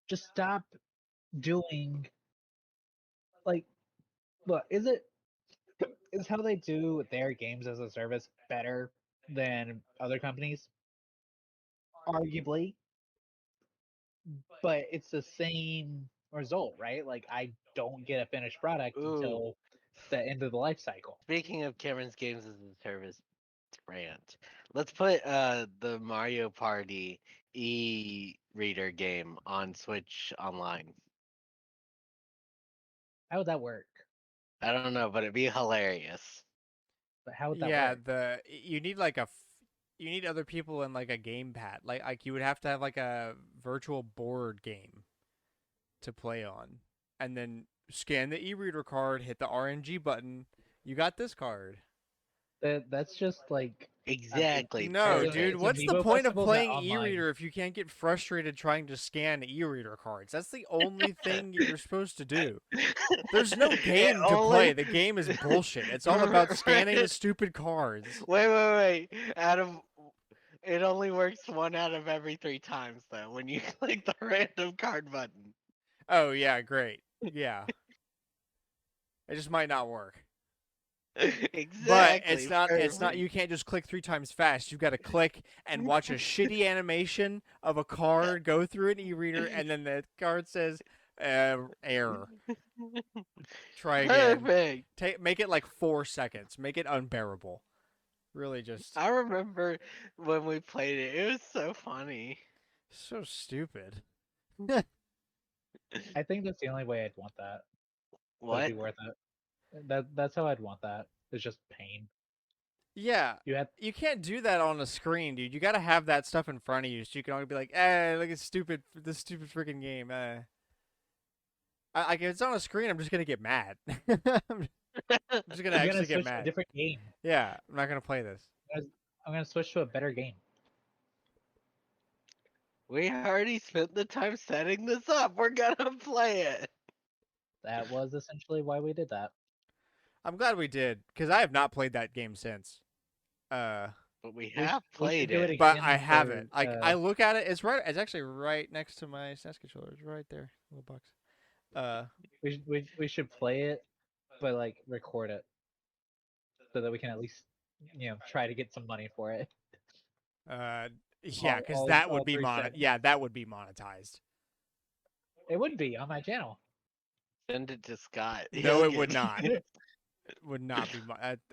just stop doing like look, is how they do their games as a service better than other companies? Arguably, but it's the same result, right? Like I don't get a finished product Ooh. until the end of the life cycle. Speaking of Cameron's games as a service rant, let's put the Mario Party e-reader game on Switch Online. How would that work? I don't know, but it'd be hilarious. But how would that Yeah, work? you need you need other people in like a gamepad. Like you would have to have like a virtual board game to play on, and then scan the e-reader card, hit the RNG button. You got this card. That's just like Exactly. No, It's dude, Perfect. what's the Amiibo point of Festival, but playing online. e-reader if you can't get frustrated trying to scan e-reader cards? That's the only thing you're supposed to do. There's no game to play. The game is bullshit. It's all about scanning the stupid cards. Wait. It only works 1 out of every 3 times though when you click the random card button. Oh yeah, great. Yeah. It just might not work. Exactly. But it's not perfect. you can't just click 3 times fast. You've got to click and watch a shitty animation of a card go through an e-reader and then the card says error. Try again. Perfect. Make it like 4 seconds. Make it unbearable. Really just I remember when we played it. It was so funny. so stupid. I think that's the only way I'd want that. What? That'd be worth it. That's how I'd want that. It's just pain. Yeah. You You can't do that on a screen, dude. You got to have that stuff in front of you so you can only be like, look at this stupid freaking game. Like if it's on a screen, I'm just going to get mad. I'm just going to I'm actually gonna get switch to a mad. different game. Yeah, I'm not going to play this. I'm gonna switch to a better game. We already spent the time setting this up. We're gonna play it. That was essentially why we did that. I'm glad we did because I have not played that game since. But we We have should played do it it. But again I for, haven't. Like I look at it, it's actually right next to my SNES controller. It's right there, little box. we should play it, but like record it so that we can at least try to get some money for it. Yeah, because all that would be 3 seconds. Yeah, that would be monetized. It would be on my channel. Send it to Scott. No, He'll it would get- not. It would not be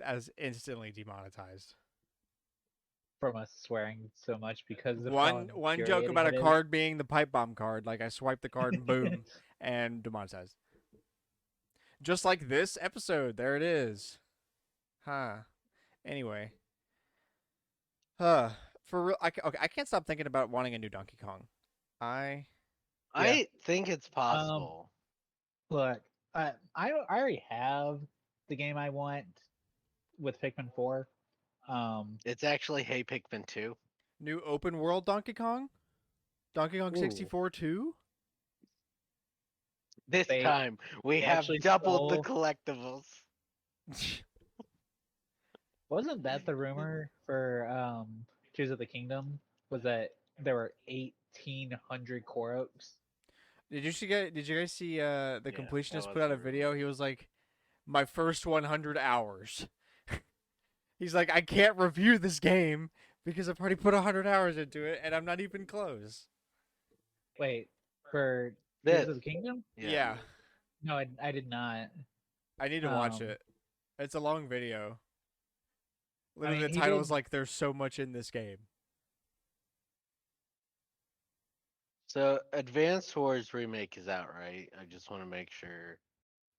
as instantly demonetized. From us swearing so much because of One how joke infuriating about it a is. card being the pipe bomb card. Like I swipe the card and boom, and demonetized. Just like this episode. There it is. Huh. Anyway. For real, I can't stop thinking about wanting a new Donkey Kong. I think it's possible. Look, I already have the game I want with Pikmin 4. It's actually Hey Pikmin 2. New open world Donkey Kong? Donkey Kong Ooh. 64 2? This They- time we they have actually doubled the stole- collectibles. Wasn't that the rumor for Tears of the Kingdom? Was that there were 1,800 core oaks? Did you guys see the Yeah, completionist that put was out a the video? rumor. He was like, my first 100 hours. He's like, I can't review this game because I've already put 100 hours into it and I'm not even close. Wait, for This. Tears of the Kingdom? Yeah, No, I did not. I need to watch Um, it. It's a long video. I Literally, mean, the he title did. is like, "There's so much in this game." So Advanced Wars remake is out, right? I just want to make sure.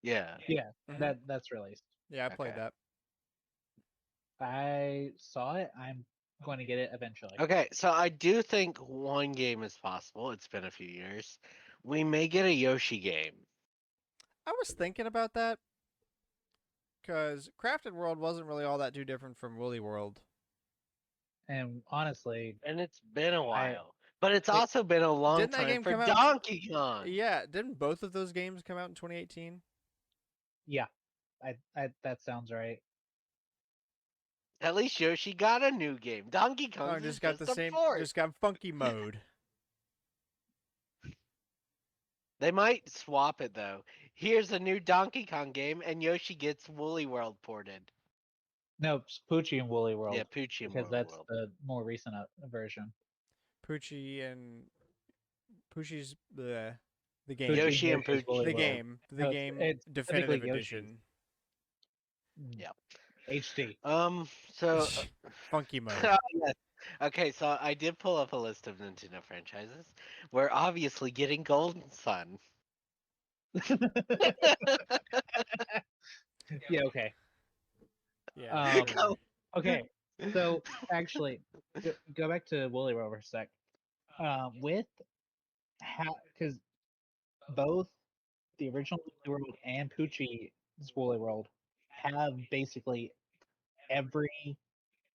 Yeah. Yeah, Mhm. that's released. Yeah, I played Okay. that. I saw it. I'm going to get it eventually. Okay, so I do think one game is possible. It's been a few years. We may get a Yoshi game. I was thinking about that because Crafted World wasn't really all that too different from Woolly World. And honestly, And it's been a I while. But it's it- also been a long Didn't that time game for come out? Donkey Kong. Yeah, didn't both of those games come out in 2018? yeah, I that sounds right. At least Yoshi got a new game. Donkey Oh, Kong's is just got the just a same. port. Just got funky mode. They might swap it though. Here's a new Donkey Kong game, and Yoshi gets Woolly World ported. No, it's Poochie and Woolly World. Yeah, Poochie and because Woolly that's World. the more recent version. Poochie's the game. Poochie Yoshi and versus Woolly The Poochie. World. game. The No, game it's definitive technically Yoshi. edition. Yeah. HD. So Funky mode. yes. Okay, so I did pull up a list of Nintendo franchises. We're obviously getting Golden Sun. Yeah. Okay. Yeah. Um, sure. Okay. So actually, go back to Woolly World for a sec. With how because both the original Woolly World and Poochie's Woolly World have basically every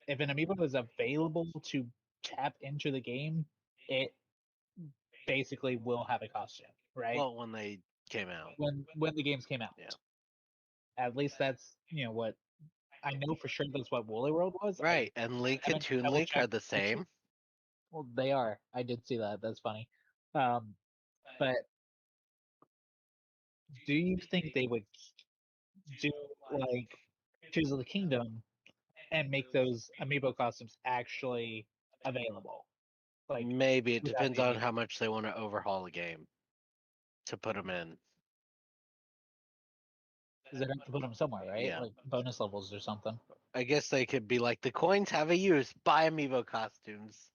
if an amiibo is available to tap into the game, it basically will have a costume, right? Well, when they came out. When the games came out. Yeah. At least that's what I know for sure. That's what Woolly World was. Right, and Link and haven't Toon Link are double-checked the same. Well, they are. I did see that. That's funny. But do you think they would do like Tears of the Kingdom and make those amiibo costumes actually available? Like, Maybe it without depends the on amiibo. how much they want to overhaul the game to put them in. Because they'd have to put them somewhere, right? Yeah. Like bonus levels or something. I guess they could be like the coins have a use. Buy amiibo costumes.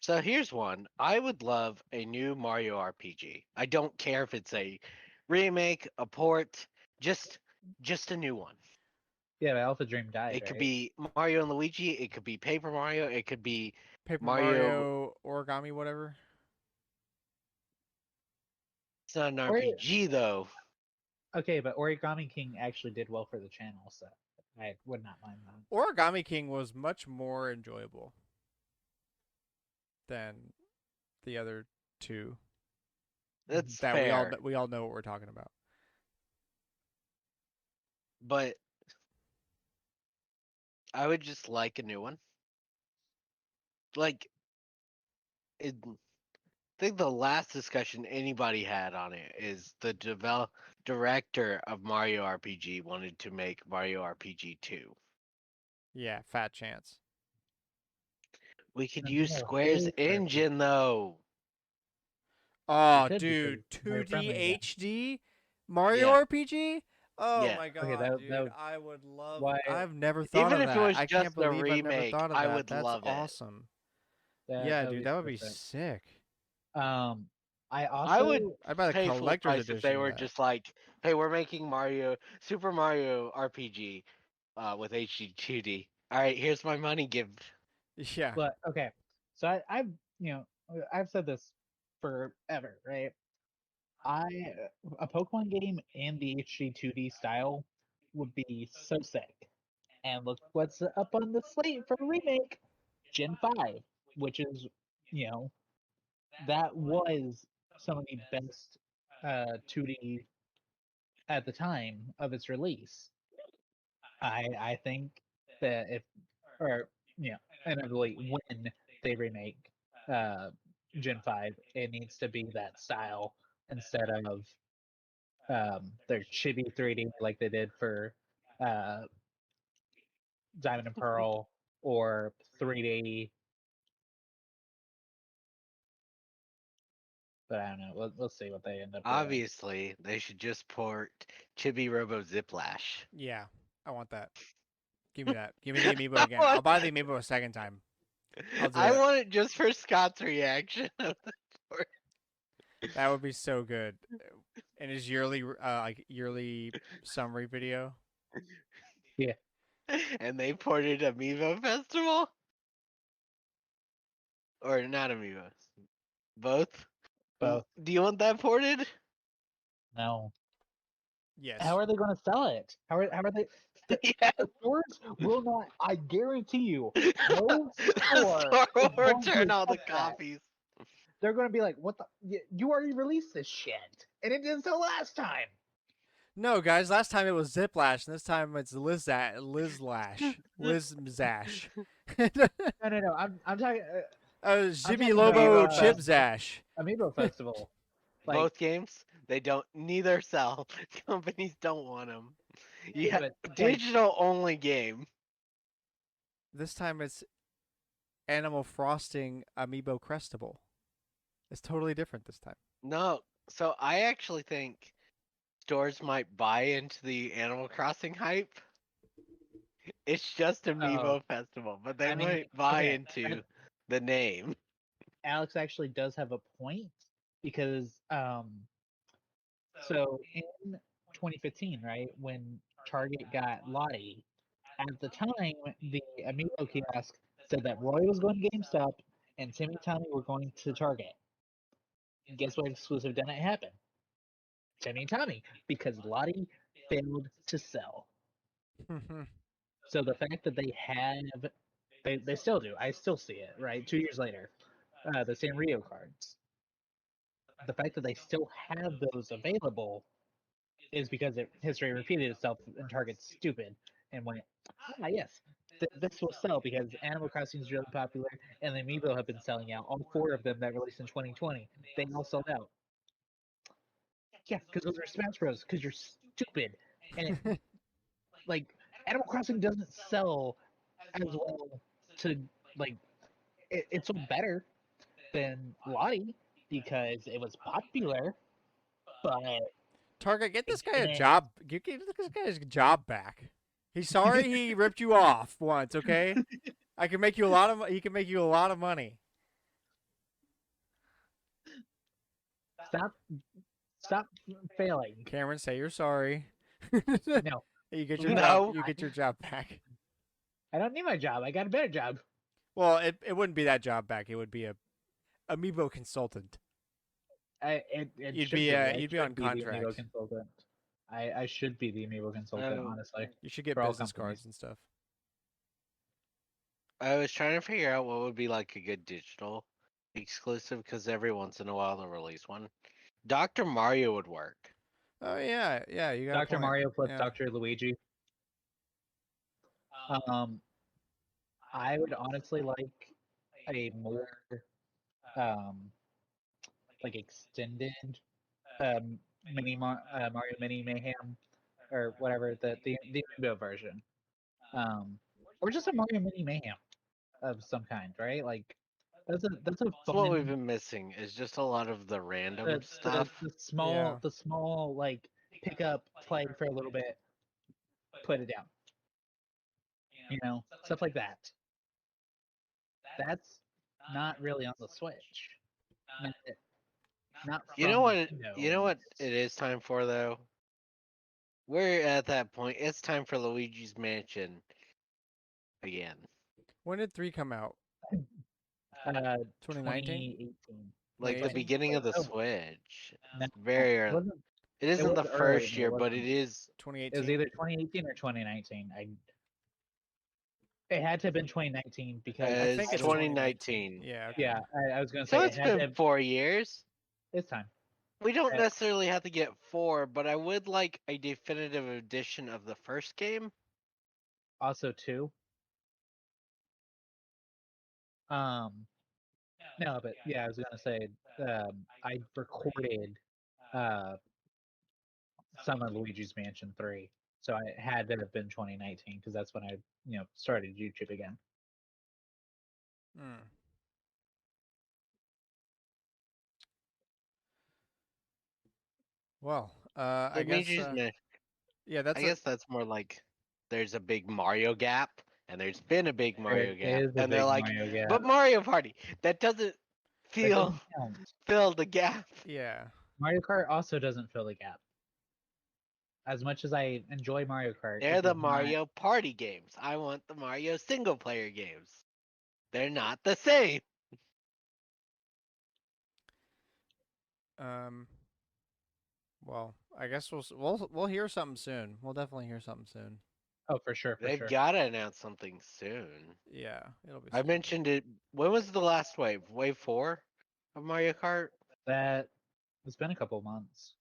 So here's one. I would love a new Mario RPG. I don't care if it's a remake, a port, just a new one. Yeah, but Alpha Dream died. It could right? be Mario and Luigi. It could be Paper Mario. It could be Paper Mario. Mario origami, whatever. It's not an Or- RPG though. Okay, but Origami King actually did well for the channel, so I would not mind that. Origami King was much more enjoyable than the other two. That's that fair. we all know what we're talking about. But I would just like a new one. Like, I think the last discussion anybody had on it is the director of Mario RPG wanted to make Mario RPG 2. Yeah, fat chance. We could No, use no, Square's his engine though. Oh, could dude, because they're 2D friendly again. HD Mario Yeah. RPG? Oh Yeah. my god, Okay, that dude! would- I would love. why- I've never thought Even of if that. it was I just can't a believe I've never remake, thought of I that. would That's love it. awesome. That Dude, be that would be perfect. sick. I also I would I'd buy the pay full collector's price edition. if they of were that. just like, "Hey, we're making Super Mario RPG, with HD 2D. All right, here's my money. Give." Yeah. But okay, so I've said this forever, right? A Pokemon game in the HD 2D style would be so sick. And look what's up on the slate for a remake, Gen 5, which is that was some of the best 2D at the time of its release. I think that inevitably when they remake uh Gen 5, it needs to be that style instead of their chibi 3D like they did for uh, Diamond and Pearl, or 3D. But I don't know. We'll see what they end up doing. Obviously, they should just port Chibi Robo Ziplash. Yeah, I want that. Give me that. Give me the amiibo again. I'll buy the amiibo a second time. I'll do I it. want it just for Scott's reaction of the port. That would be so good. In his yearly summary video. And they ported Amiibo Festival? Or not Amiibo? Both? Both. Do you want that ported? No. Yes. How are they going to sell it? How are they? Yeah. The stores will not. I guarantee you, no The store store will is going to return all the accept that. copies. They're going to be like, "What the? You already released this shit, and it didn't sell last time." No, guys. Last time it was Ziplash, and this time it's Lizlash. Lizzash. No. I'm talking Zibi talking Lobo about, Chipzash. Amiibo Festival. Like, Both games, they don't. Neither sell. Companies don't want them. Yeah, but, like, digital only game. This time it's Animal Frosting Amiibo Crestable. It's totally different this time. No, so I actually think stores might buy into the Animal Crossing hype. It's just Amiibo Festival, but they I mean, might buy okay, into the name. Alex actually does have a point, because so in 2015, right, when Target got Lottie, at the time the Amiibo kiosk said that Roy was going to GameStop and Timmy and Tommy were going to Target. And guess what exclusive didn't happen? Timmy and Tommy, because Lottie failed to sell. So the fact that they have, they still do. I still see it, right? 2 years later, the Sanrio cards. The fact that they still have those available is because history repeated itself and Target's stupid and went, yes, this will sell because Animal Crossing is really popular and the Amiibo have been selling out. All 4 of them that released in 2020, they all sold out. Yeah, because those are Smash Bros. Because you're stupid. And it, like, Animal Crossing doesn't sell as well to, like, it sold better than Lottie because it was popular, but Target, get this guy a didn't. job. Get this guy his job back. He's sorry he ripped you off once. Okay, I can make you a lot of. He can make you a lot of money. Stop failing. Cameron, say you're sorry. No, You get your No. job. You get your job back. I don't need my job. I got a better job. Well, it wouldn't be that job back. It would be a amiibo consultant. You'd Should be, I you'd be should on the contract. Amiibo consultant. I should be the Amiibo consultant, Oh. honestly. You should get For all business companies. cards and stuff. I was trying to figure out what would be like a good digital exclusive because every once in a while they'll release one. Dr. Mario would work. Oh yeah, yeah. You got Dr. Mario plus yeah. Dr. Luigi. I would honestly like a more like extended Mario Mini Mayhem or whatever the Amiibo version, or just a Mario Mini Mayhem of some kind, right? Like that's a That's fun. what we've been missing is just a lot of the random stuff. The small like pick up, play for a little bit, put it down. You know, stuff like that. That's not really on the Switch. Not You know from what? Nintendo, You at know what least. it is time for though. We're at that point. It's time for Luigi's Mansion again. When did 3 come out? 2019. 2018. Like the 2018? beginning of the Oh, Switch. no, Very it early. wasn't. It isn't the was early, first but year, it but it wasn't. is. It was 2018. either 2018 or 2019. It had to have been 2019 because I think It's it's 2019. Yeah. Okay. yeah, I was gonna So say it's it had to been have, 4 years. it's time. We don't Uh, necessarily have to get 4, but I would like a definitive edition of the first game. Also 2. No, but yeah, I was gonna say I recorded Summer Luigi's Mansion 3. So it had to have been 2019 because that's when I started YouTube again. Hmm. Well, I guess. Luigi's Mansion. Yeah, that's I guess that's more like there's a big Mario gap, and there's been a big Mario There gap, is a and they're big like, Mario gap. but Mario Party, that doesn't That feel doesn't count. fill the gap. Yeah. Mario Kart also doesn't fill the gap. As much as I enjoy Mario Kart, They're it the does not. Mario Party games. I want the Mario single player games. They're not the same. Um. Well, I guess we'll hear something soon. We'll definitely hear something soon. Oh, for sure, for They've sure. got to announce something soon. Yeah, it'll be. I Soon. mentioned it. When was the last wave? Wave 4 of Mario Kart? That it's been a couple of months.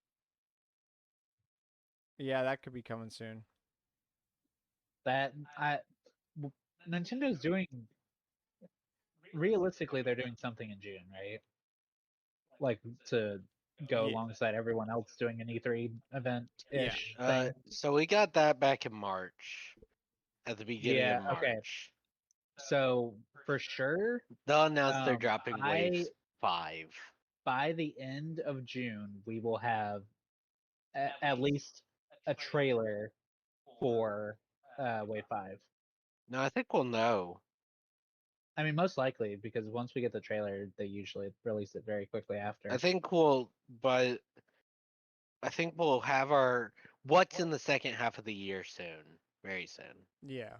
Yeah, that could be coming soon. That Nintendo's doing. Realistically, they're doing something in June, right? Like to go Yeah. alongside everyone else doing an E3 event ish thing. So we got that back in March. At the beginning Yeah. of March. Okay. So for sure, They'll announce they're dropping by Waves 5. by the end of June, we will have at least a trailer for Wave 5. No, I think we'll know. I mean, most likely because once we get the trailer, they usually release it very quickly after. I think we'll have our what's in the second half of the year soon. Very soon. Yeah.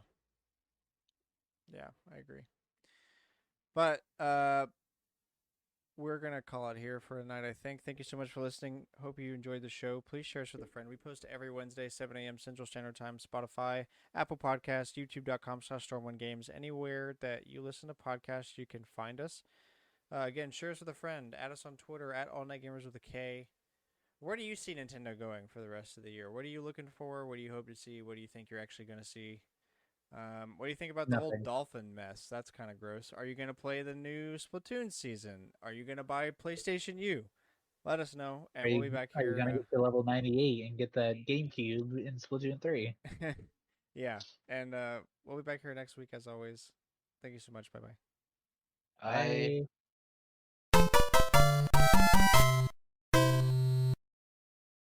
Yeah, I agree. But we're gonna call it here for a night, I think. Thank you so much for listening. Hope you enjoyed the show. Please share us with a friend. We post every Wednesday, 7 a.m. Central Standard Time, Spotify, Apple Podcasts, YouTube.com/StormwindGames. Anywhere that you listen to podcasts, you can find us. Again, share us with a friend. Add us on Twitter at AllNightGamers with a K. Where do you see Nintendo going for the rest of the year? What are you looking for? What do you hope to see? What do you think you're actually going to see? What do you think about the whole Nothing. Dolphin mess? That's kind of gross. Are you going to play the new Splatoon season? Are you going to buy PlayStation U? Let us know, and we'll be back Are you gonna here. get to level 98 and get the GameCube in Splatoon 3? Yeah, and we'll be back here next week as always. Thank you so much. Bye bye. Bye.